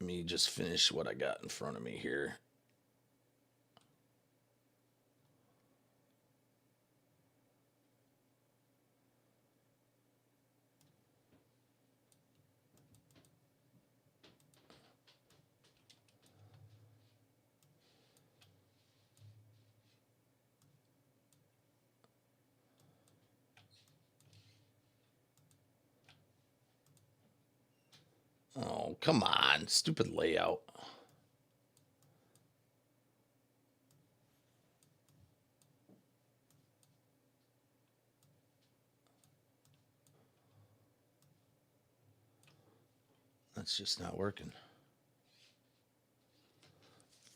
Let me just finish what I got in front of me here. Oh, come on. Stupid layout. That's just not working.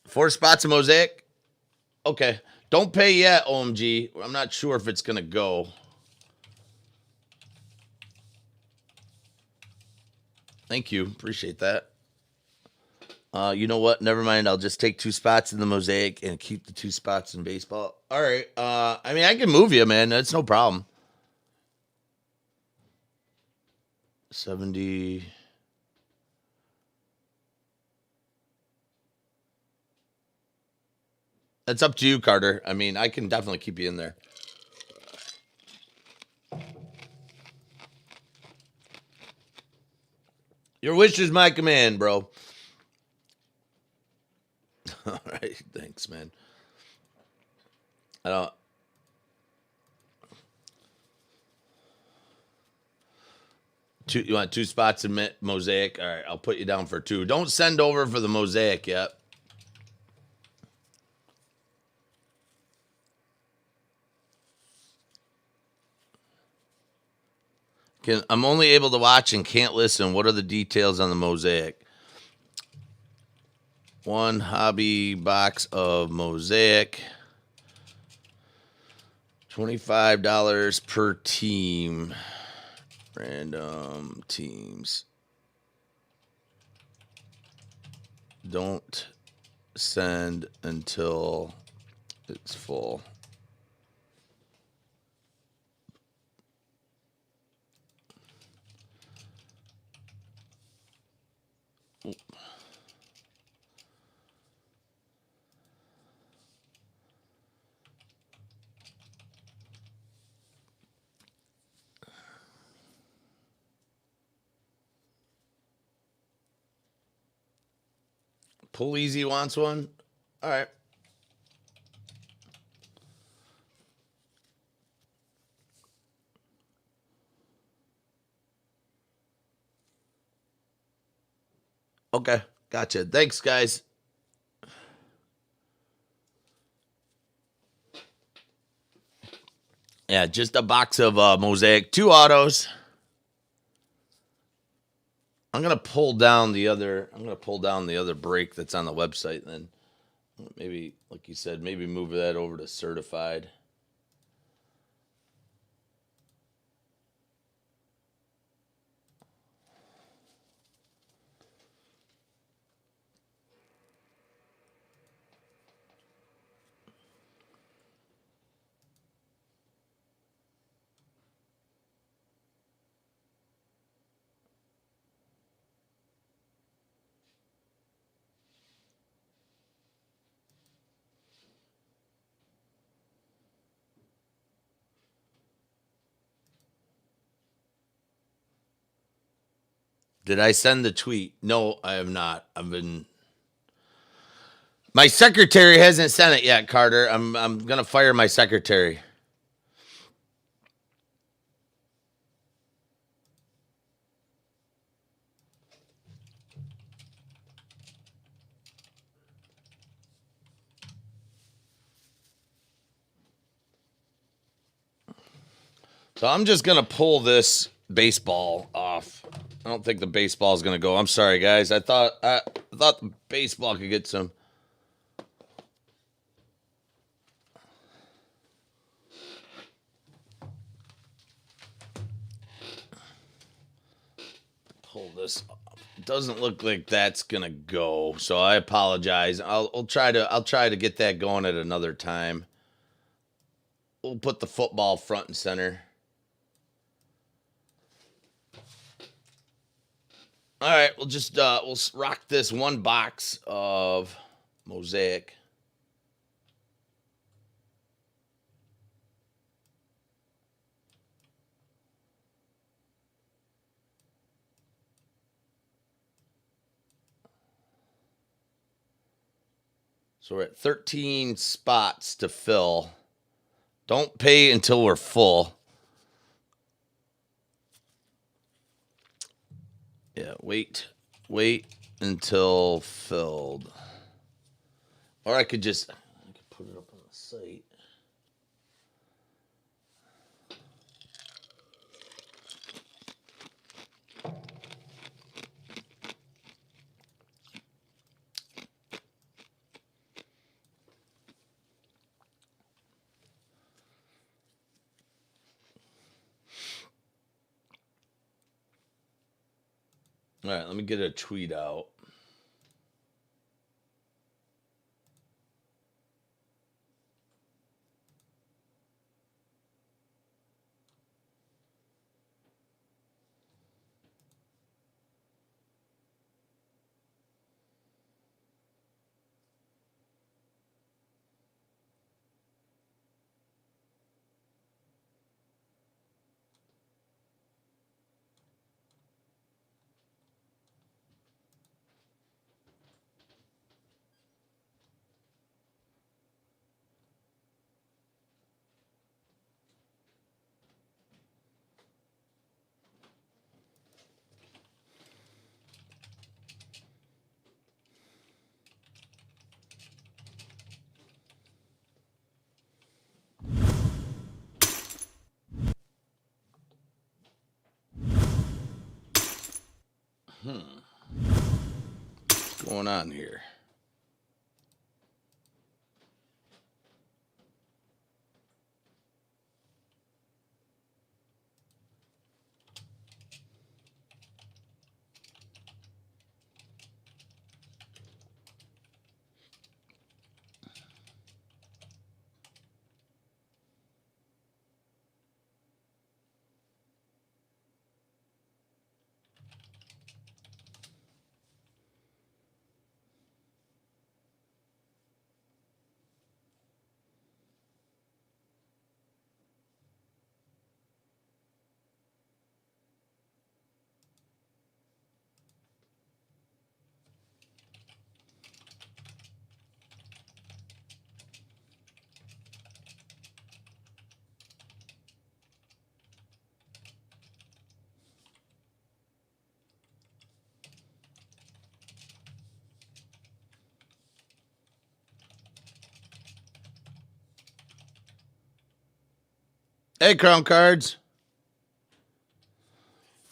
Four spots of mosaic? Okay. Don't pay yet, OMG. I'm not sure if it's going to go. Thank you. Appreciate that. You know what? Never mind. I'll just take two spots in the mosaic and keep the two spots in baseball. All right. I mean, I can move you, man. That's no problem. 70. That's up to you, Carter. I mean, I can definitely keep you in there. Your wish is my command, bro. All right. Thanks, man. I don't. You want two spots in mosaic? All right. I'll put you down for two. Don't send over for the mosaic yet. I'm only able to watch and can't listen. What are the details on the mosaic? One hobby box of mosaic. $25 per team. Random teams. Don't send until it's full. Pull Easy wants one. All right. Okay, gotcha. Thanks, guys. Yeah, just a box of Mosaic, 2 autos. I'm gonna pull down the other. I'm gonna pull down the other break that's on the website. And then maybe, like you said, maybe move that over to certified. Did I send the tweet? No, I have not. I've been. My secretary hasn't sent it yet, Carter. I'm gonna fire my secretary. So I'm just gonna pull this baseball off. I don't think the baseball is gonna go. I'm sorry, guys. I thought the baseball could get some. Pull this off. It doesn't look like that's gonna go. So I apologize. I'll try to get that going at another time. We'll put the football front and center. All right, we'll rock this one box of Mosaic. So we're at 13 spots to fill. Don't pay until we're full. Yeah, wait until filled. Or I could put it up on the site. All right, let me get a tweet out. What's going on here? Hey, Crown Cards.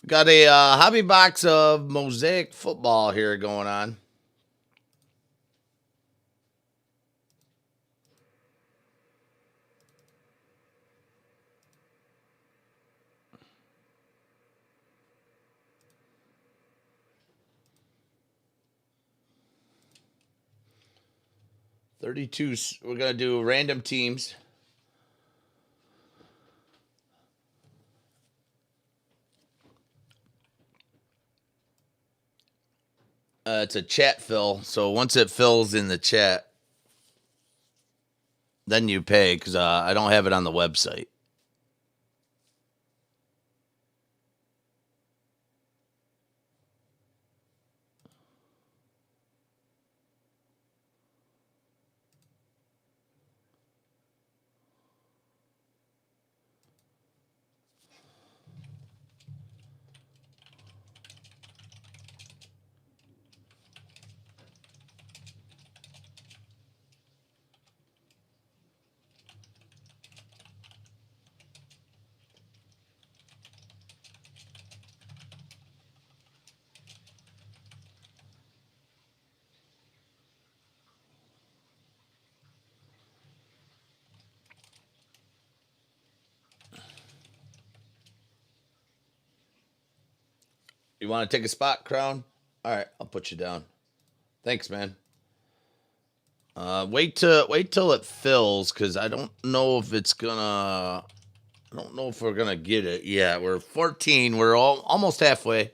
Got a hobby box of Mosaic football here going on. $32. We're going to do random teams. It's a chat fill. So once it fills in the chat, then you pay because I don't have it on the website. You want to take a spot, Crown? All right, I'll put you down. Thanks, man. Wait till it fills because I don't know if it's gonna. I don't know if we're gonna get it. Yeah, we're 14. We're almost halfway.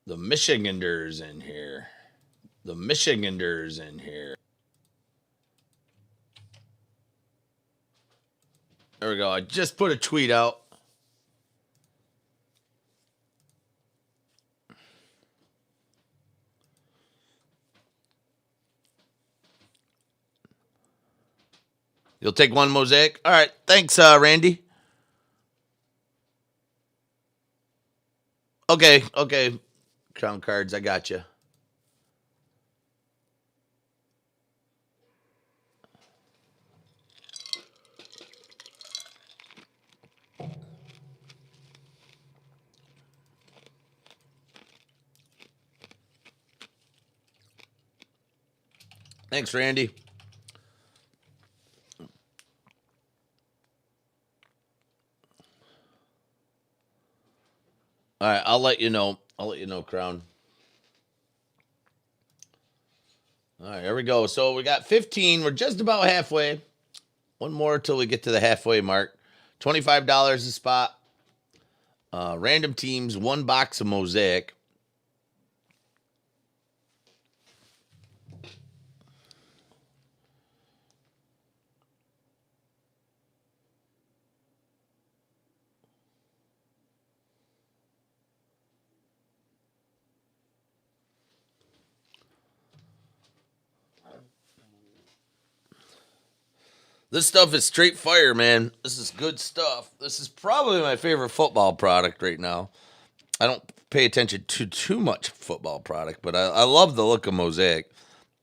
The Michiganders in here. The Michiganders in here. There we go. I just put a tweet out. You'll take one Mosaic? All right. Thanks, Randy. Okay. Crown Cards, I got you. Thanks, Randy. All right, I'll let you know. Crown. All right, here we go. So we got 15. We're just about halfway. One more till we get to the halfway mark. $25 a spot. Random teams, one box of Mosaic. This stuff is straight fire, man. This is good stuff. This is probably my favorite football product right now. I don't pay attention to too much football product, but I love the look of Mosaic.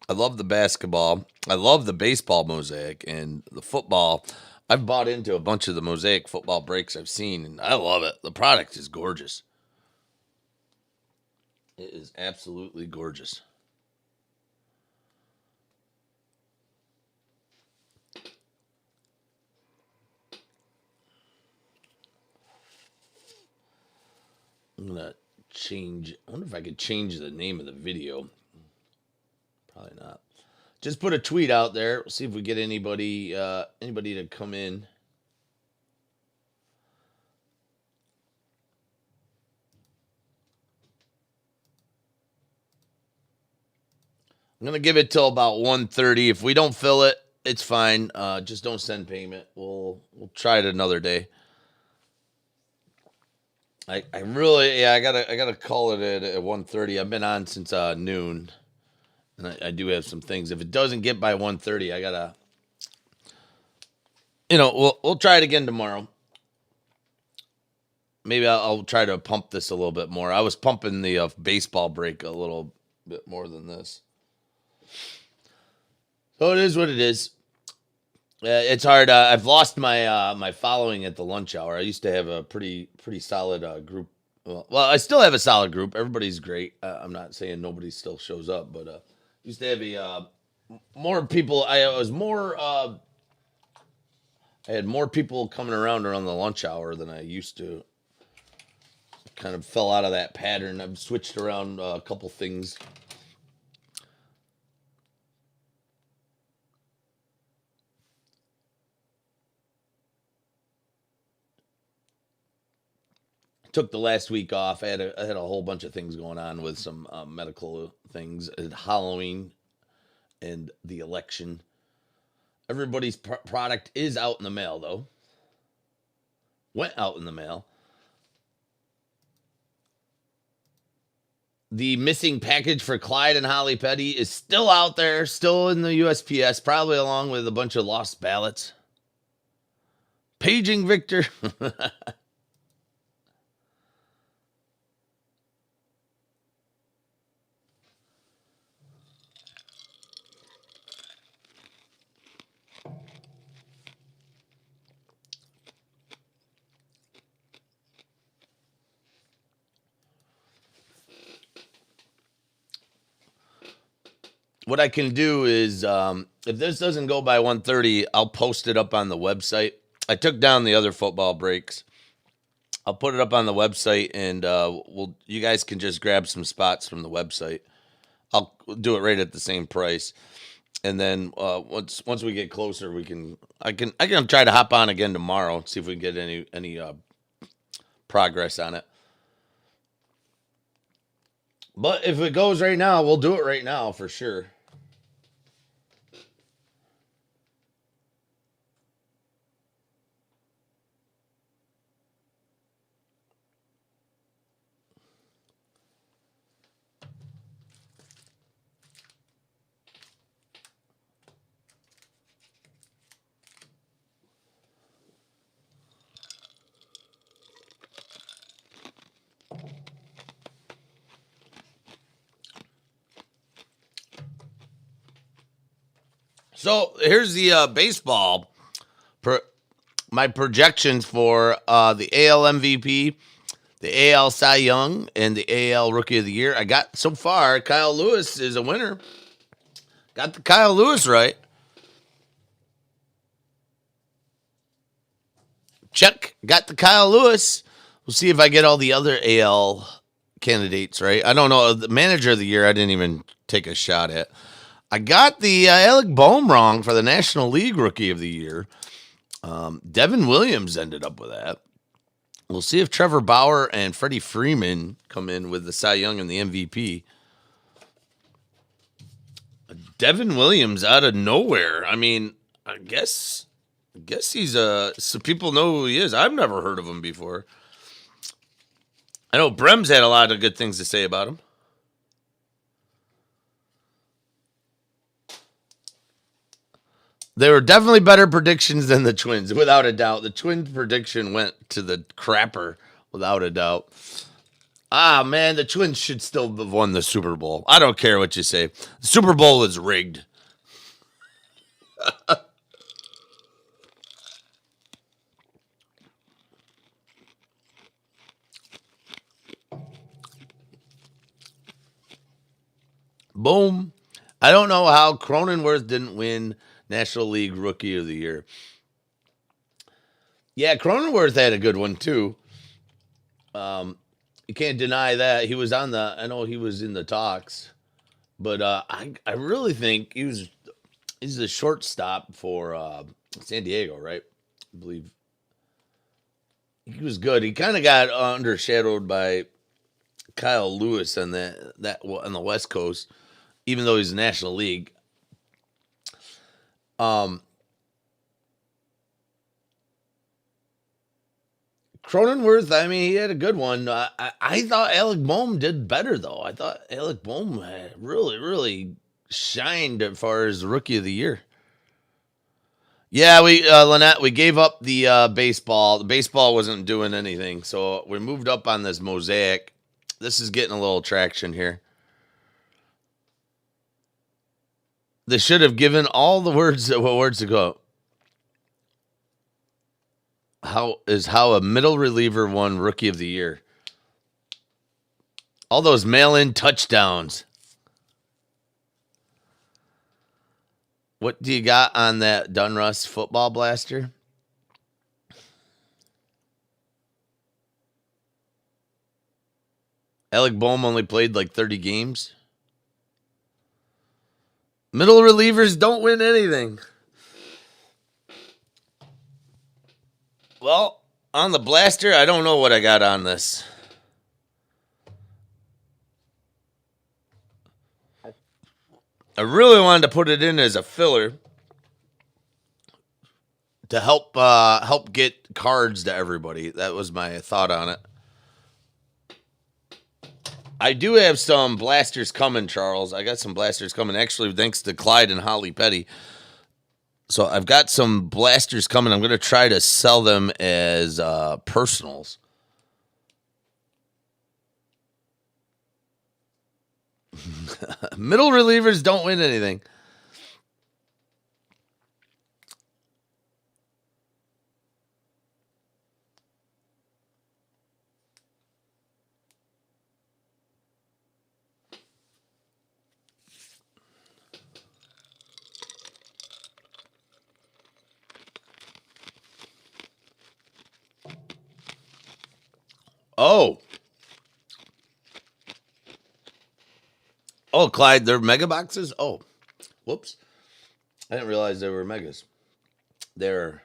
I love the basketball. I love the baseball Mosaic and the football. I've bought into a bunch of the Mosaic football breaks I've seen, and I love it. The product is gorgeous. It is absolutely gorgeous. I'm gonna change. I wonder if I could change the name of the video. Probably not. Just put a tweet out there. See if we get anybody to come in. I'm gonna give it till about 1:30. If we don't fill it, it's fine. Just don't send payment. We'll try it another day. I really, yeah, I gotta call it at 1:30. I've been on since noon, and I do have some things. If it doesn't get by 1:30, I gotta, we'll try it again tomorrow. Maybe I'll try to pump this a little bit more. I was pumping the baseball break a little bit more than this. So it is what it is. It's hard. I've lost my following at the lunch hour. I used to have a pretty solid group. Well, I still have a solid group. Everybody's great. I'm not saying nobody still shows up, but used to have a more people. I had more people coming around the lunch hour than I used to. Kind of fell out of that pattern. I've switched around a couple things. Took the last week off. I had a whole bunch of things going on with some medical things. Halloween and the election. Everybody's product is out in the mail though. Went out in the mail. The missing package for Clyde and Holly Petty is still out there, still in the USPS, probably along with a bunch of lost ballots. Paging Victor. What I can do is, if this doesn't go by 1:30, I'll post it up on the website. I took down the other football breaks. I'll put it up on the website, and you guys can just grab some spots from the website. I'll do it right at the same price, and then once we get closer, I can try to hop on again tomorrow, see if we can get any progress on it. But if it goes right now, we'll do it right now for sure. So here's the baseball. My projections for the AL MVP, the AL Cy Young, and the AL Rookie of the Year. I got so far. Kyle Lewis is a winner. Got the Kyle Lewis right. Check. Got the Kyle Lewis. We'll see if I get all the other AL candidates right. I don't know. The manager of the year, I didn't even take a shot at. I got the Alec Bohm wrong for the National League Rookie of the Year. Devin Williams ended up with that. We'll see if Trevor Bauer and Freddie Freeman come in with the Cy Young and the MVP. Devin Williams out of nowhere. I mean, I guess he's so people know who he is. I've never heard of him before. I know Brem's had a lot of good things to say about him. There were definitely better predictions than the Twins, without a doubt. The Twins prediction went to the crapper, without a doubt. Ah, man, the Twins should still have won the Super Bowl. I don't care what you say. The Super Bowl is rigged. Boom. I don't know how Cronenworth didn't win National League Rookie of the Year. Yeah, Cronenworth had a good one too. You can't deny that he was on the. I know he was in the talks, but I really think he's the shortstop for San Diego, right? I believe he was good. He kind of got undershadowed by Kyle Lewis on that on the West Coast, even though he's National League. Cronenworth, I mean, he had a good one. I thought Alec Boehm did better, though. I thought Alec Boehm had really shined as far as Rookie of the Year. Yeah, Lynette, we gave up the baseball. The baseball wasn't doing anything, so we moved up on this mosaic. This is getting a little traction here. They should have given all the words to go. How a middle reliever won Rookie of the Year. All those mail-in touchdowns. What do you got on that Dunruss football blaster? Alec Boehm only played like 30 games. Middle relievers don't win anything. Well, on the blaster, I don't know what I got on this. I really wanted to put it in as a filler to help get cards to everybody. That was my thought on it. I do have some blasters coming, Charles. I got some blasters coming, actually, thanks to Clyde and Holly Petty. So I've got some blasters coming. I'm going to try to sell them as personals. Middle relievers don't win anything. Oh, Clyde, they're mega boxes? Oh, whoops. I didn't realize they were megas. They're...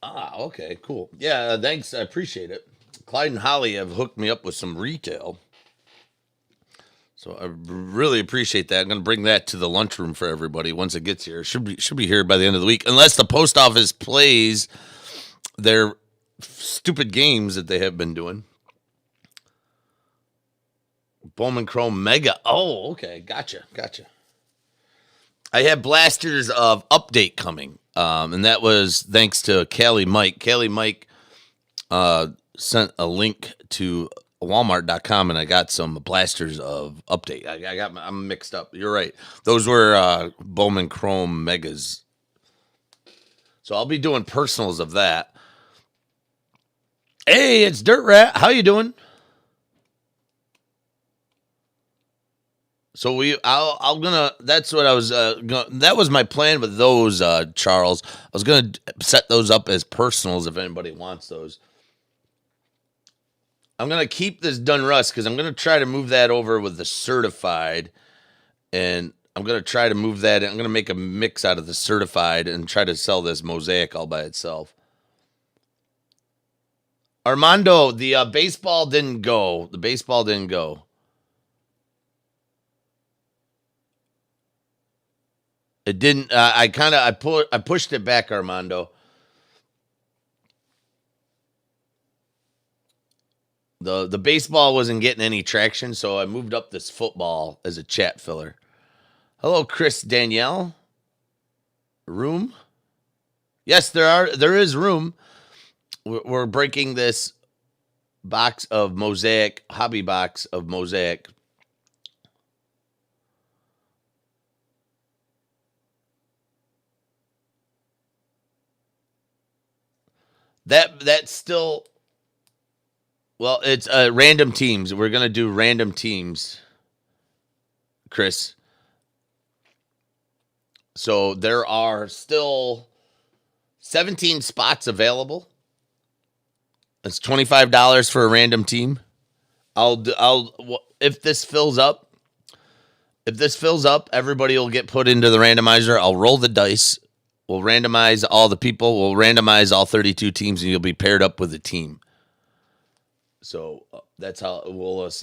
okay, cool. Yeah, thanks. I appreciate it. Clyde and Holly have hooked me up with some retail. So I really appreciate that. I'm going to bring that to the lunchroom for everybody once it gets here. Should be here by the end of the week, unless the post office plays their stupid games that they have been doing. Bowman Chrome Mega. Oh, okay. Gotcha. I have blasters of Update coming, and that was thanks to Callie Mike. Callie Mike sent a link to Walmart.com, and I got some blasters of Update. I'm mixed up. You're right. Those were Bowman Chrome Megas. So I'll be doing personals of that. Hey, it's Dirt Rat. How you doing? So I'm gonna. That's what I was. That was my plan with those, Charles. I was gonna set those up as personals if anybody wants those. I'm gonna keep this Dunruss because I'm gonna try to move that over with the certified, and I'm gonna try to move that. I'm gonna make a mix out of the certified and try to sell this mosaic all by itself. Armando, the baseball didn't go. The baseball didn't go. It didn't. I pushed it back, Armando. The baseball wasn't getting any traction, so I moved up this football as a chat filler. Hello, Chris Danielle. Room? Yes, there is room. We're breaking this box of mosaic, hobby box of mosaic. That's still, well, it's random teams. We're gonna do random teams, Chris. So there are still 17 spots available. It's $25 for a random team. If this fills up, everybody will get put into the randomizer. I'll roll the dice. We'll randomize all the people. We'll randomize all 32 teams, and you'll be paired up with a team. So that's how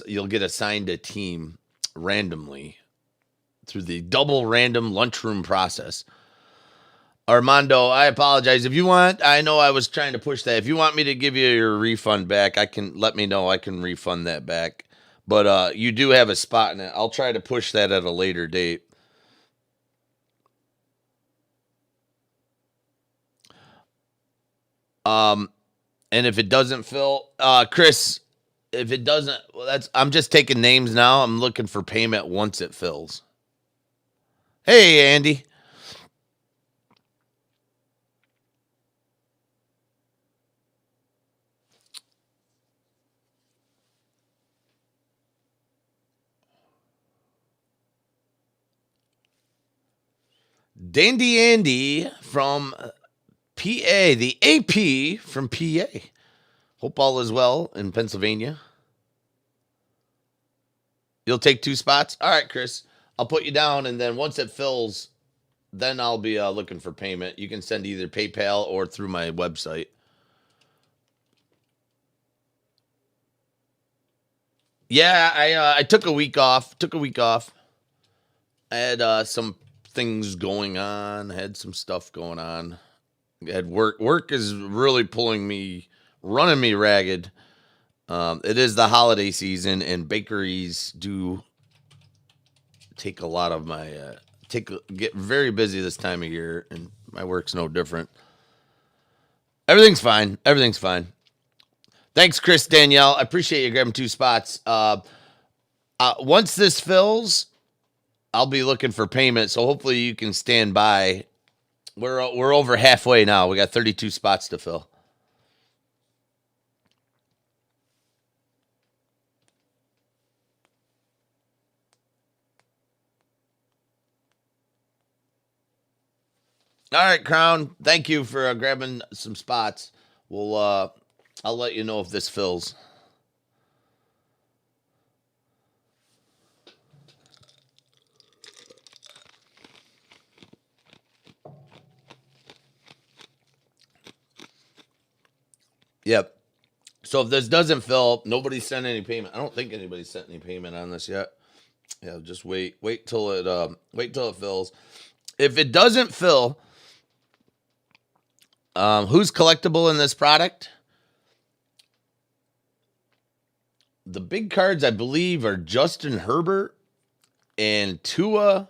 you'll get assigned a team randomly through the double random lunchroom process. Armando, I apologize. If you want, I know I was trying to push that. If you want me to give you your refund back, I can let me know. I can refund that back. But you do have a spot in it. I'll try to push that at a later date. Um, and if it doesn't fill, Chris, if it doesn't, well, that's I'm just taking names now. I'm looking for payment once it fills. Hey, Andy. Dandy Andy from PA, the AP from PA. Hope all is well in Pennsylvania. You'll take 2 spots? All right, Chris. I'll put you down, and then once it fills, then I'll be looking for payment. You can send either PayPal or through my website. Yeah, I took a week off. Took a week off. I had some things going on. I had some stuff going on. I had work. Work is really pulling me, running me ragged. It is the holiday season, and bakeries do take a lot of my get very busy this time of year, and my work's no different. Everything's fine. Everything's fine. Thanks, Chris Danielle. I appreciate you grabbing 2 spots. Once this fills, I'll be looking for payment, so hopefully you can stand by. We're over halfway now. We got 32 spots to fill. All right, Crown. Thank you for grabbing some spots. We'll I'll let you know if this fills. Yep. So if this doesn't fill, nobody sent any payment. I don't think anybody sent any payment on this yet. Yeah, just wait till it fills. If it doesn't fill, who's collectible in this product? The big cards, I believe, are Justin Herbert and Tua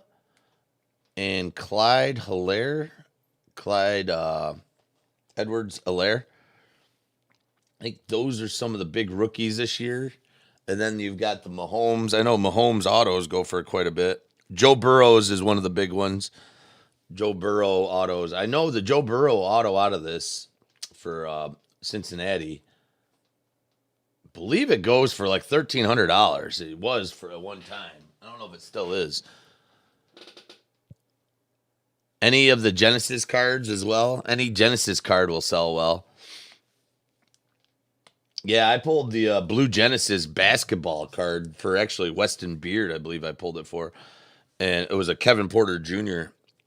and Clyde Edwards Alaire. I think those are some of the big rookies this year. And then you've got the Mahomes. I know Mahomes autos go for quite a bit. Joe Burrows is one of the big ones. Joe Burrow autos. I know the Joe Burrow auto out of this for Cincinnati. I believe it goes for like $1,300. It was for a one time. I don't know if it still is. Any of the Genesis cards as well. Any Genesis card will sell well. Yeah, I pulled the Blue Genesis basketball card for actually Weston Beard, I believe I pulled it for. And it was a Kevin Porter Jr.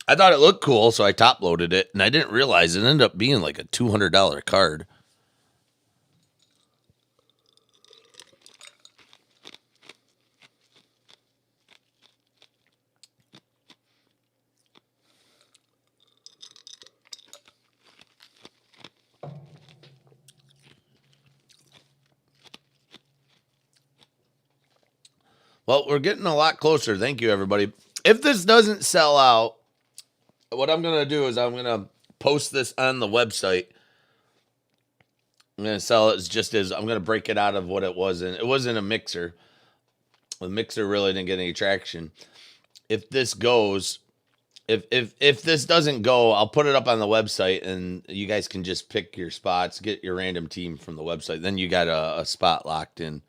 I thought it looked cool, so I top loaded it, and I didn't realize it ended up being like a $200 card. Well, we're getting a lot closer. Thank you, everybody. If this doesn't sell out, what I'm going to do is I'm going to post this on the website. I'm going to sell it just as I'm going to break it out of what it was in. It wasn't a mixer. The mixer really didn't get any traction. If this goes, if this doesn't go, I'll put it up on the website, and you guys can just pick your spots, get your random team from the website. Then you got a spot locked in.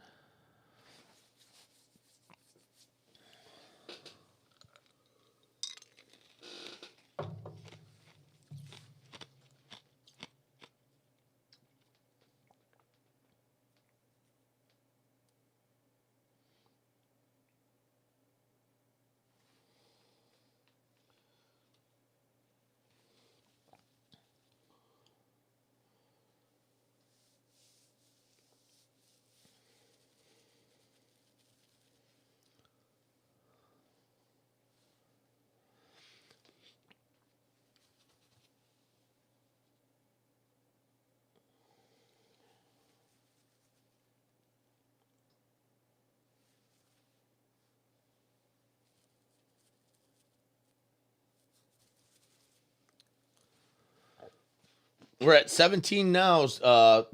We're at 17 now,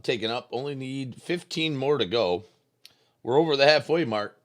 taken up. Only need 15 more to go. We're over the halfway mark.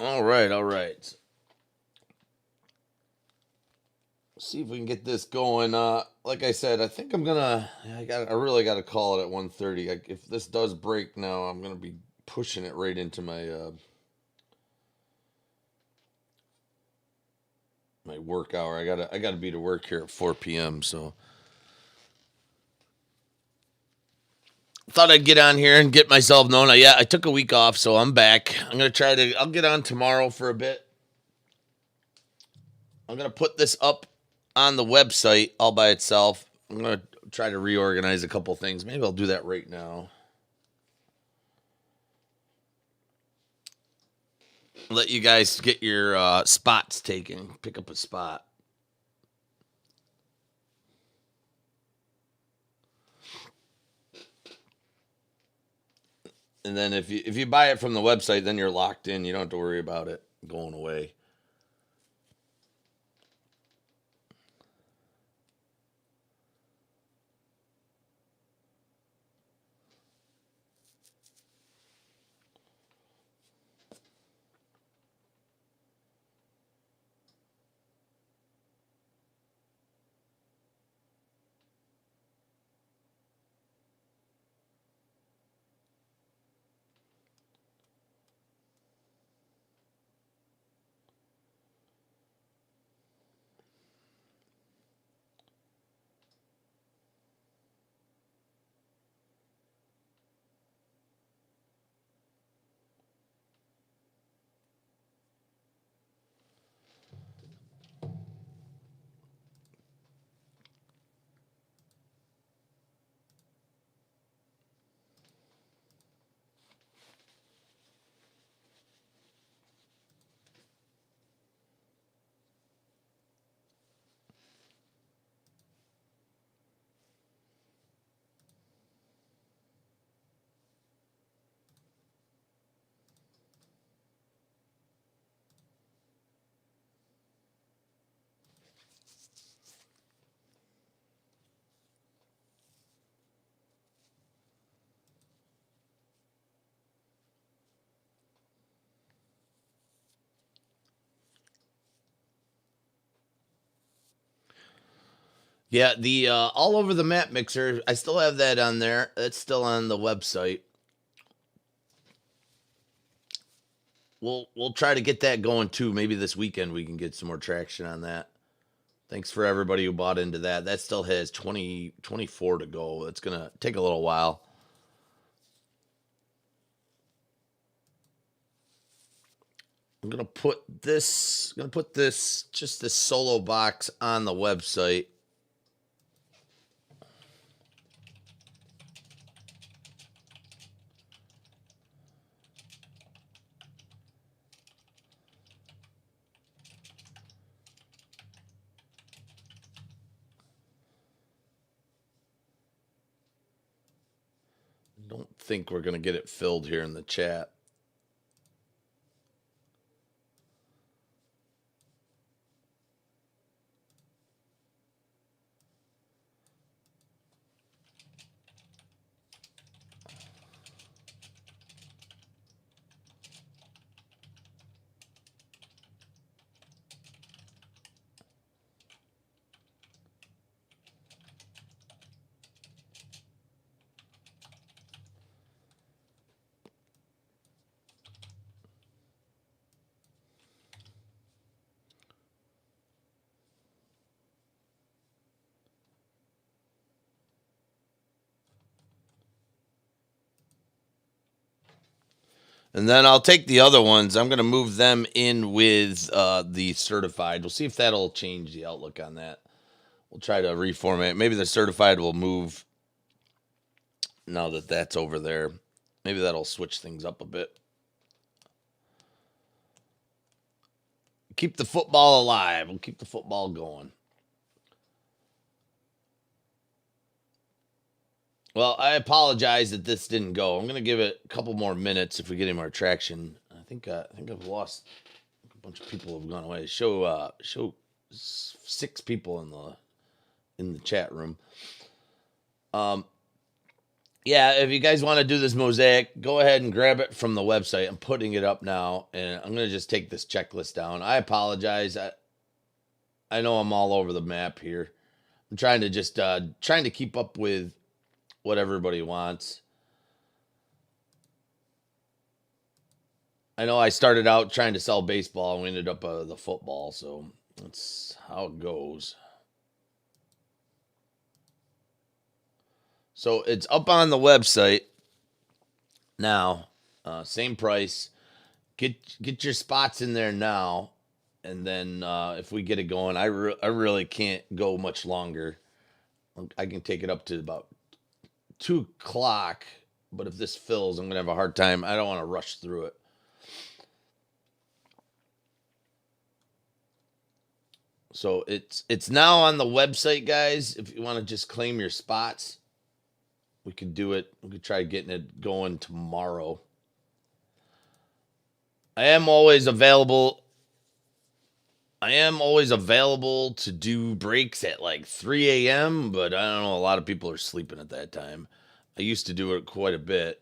All right, all right. See if we can get this going. Like I said, I think I'm gonna. I really got to call it at 1:30. If this does break now, I'm gonna be pushing it right into my work hour. I gotta be to work here at 4 p.m. So thought I'd get on here and get myself known. Yeah, I took a week off, so I'm back. I'm gonna try to. I'll get on tomorrow for a bit. I'm gonna put this up on the website all by itself. I'm gonna try to reorganize a couple things. Maybe I'll do that right now. Let you guys get your spots taken. Pick up a spot. And then if you buy it from the website, then you're locked in. You don't have to worry about it going away. Yeah, the all over the map mixer. I still have that on there. It's still on the website. We'll try to get that going too. Maybe this weekend we can get some more traction on that. Thanks for everybody who bought into that. That still has 24 to go. It's gonna take a little while. I'm gonna put this just this solo box on the website. Don't think we're gonna get it filled here in the chat. And then I'll take the other ones. I'm going to move them in with the certified. We'll see if that'll change the outlook on that. We'll try to reformat. Maybe the certified will move now that that's over there. Maybe that'll switch things up a bit. Keep the football alive. We'll keep the football going. Well, I apologize that this didn't go. I'm going to give it a couple more minutes if we get any more traction. I think I've lost a bunch of people have gone away. Show 6 people in the chat room. Yeah, if you guys want to do this mosaic, go ahead and grab it from the website. I'm putting it up now, and I'm going to just take this checklist down. I apologize. I know I'm all over the map here. I'm trying to keep up with what everybody wants. I know I started out trying to sell baseball, and we ended up the football, so that's how it goes. So it's up on the website now. Same price. Get your spots in there now, and then if we get it going, I really can't go much longer. I can take it up to about 2 o'clock, but if this fills, I'm gonna have a hard time. I don't want to rush through it. So it's now on the website, guys. If you want to just claim your spots, we could do it. We could try getting it going tomorrow. I am always available to do breaks at like 3 a.m., but I don't know. A lot of people are sleeping at that time. I used to do it quite a bit.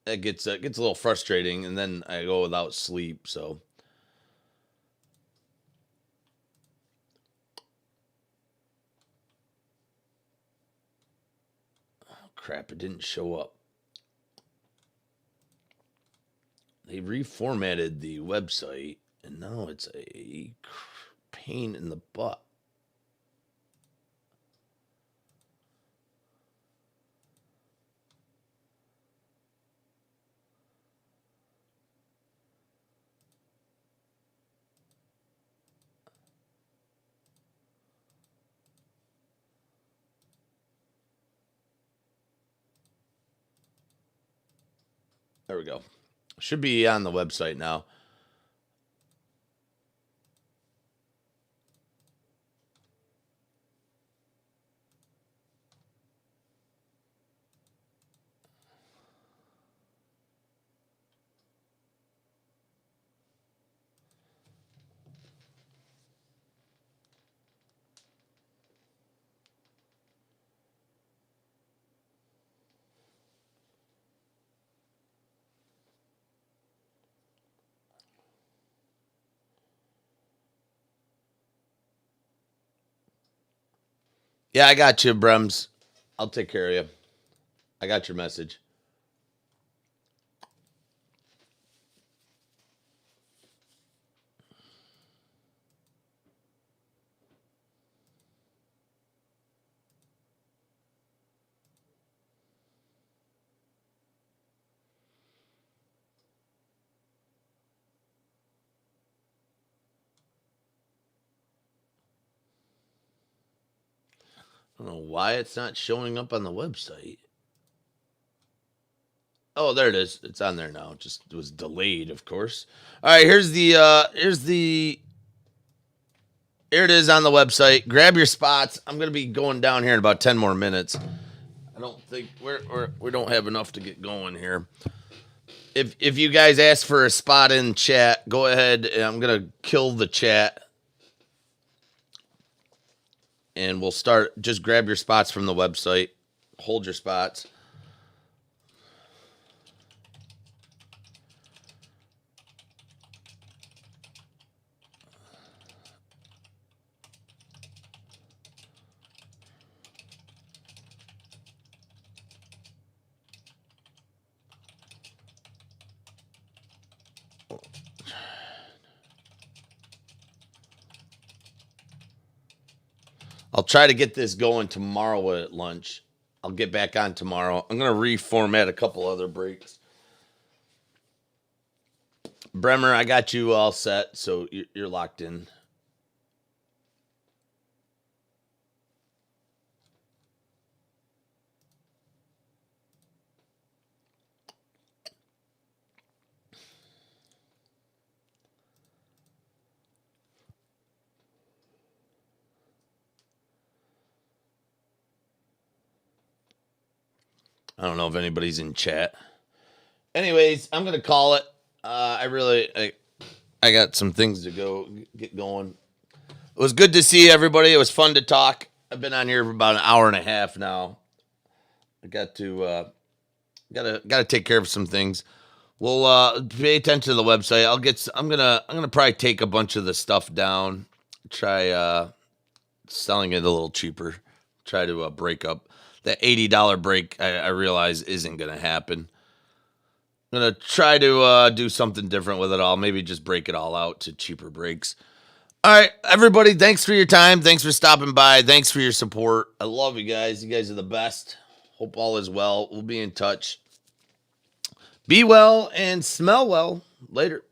That gets a little frustrating, and then I go without sleep. So, oh, crap! It didn't show up. They reformatted the website, and now it's a pain in the butt. There we go. Should be on the website now. Yeah, I got you, Brems. I'll take care of you. I got your message. I don't know why it's not showing up on the website. Oh, there it is. It's on there now. It was delayed, of course. All right, here it is on the website. Grab your spots. I'm gonna be going down here in about 10 more minutes. I don't think we don't have enough to get going here. If you guys ask for a spot in chat, go ahead. I'm gonna kill the chat, and we'll start. Just grab your spots from the website. Hold your spots. I'll try to get this going tomorrow at lunch. I'll get back on tomorrow. I'm going to reformat a couple other breaks. Bremer, I got you all set, so you're locked in. I don't know if anybody's in chat. Anyways, I'm gonna call it. I got some things to get going. It was good to see everybody. It was fun to talk. I've been on here for about an hour and a half now. I got to gotta take care of some things. We'll pay attention to the website. I'm gonna probably take a bunch of the stuff down. Try selling it a little cheaper. Try to break up that $80 break. I realize isn't gonna happen. I'm gonna try to do something different with it all. Maybe just break it all out to cheaper breaks. All right, everybody. Thanks for your time. Thanks for stopping by. Thanks for your support. I love you guys. You guys are the best. Hope all is well. We'll be in touch. Be well and smell well. Later.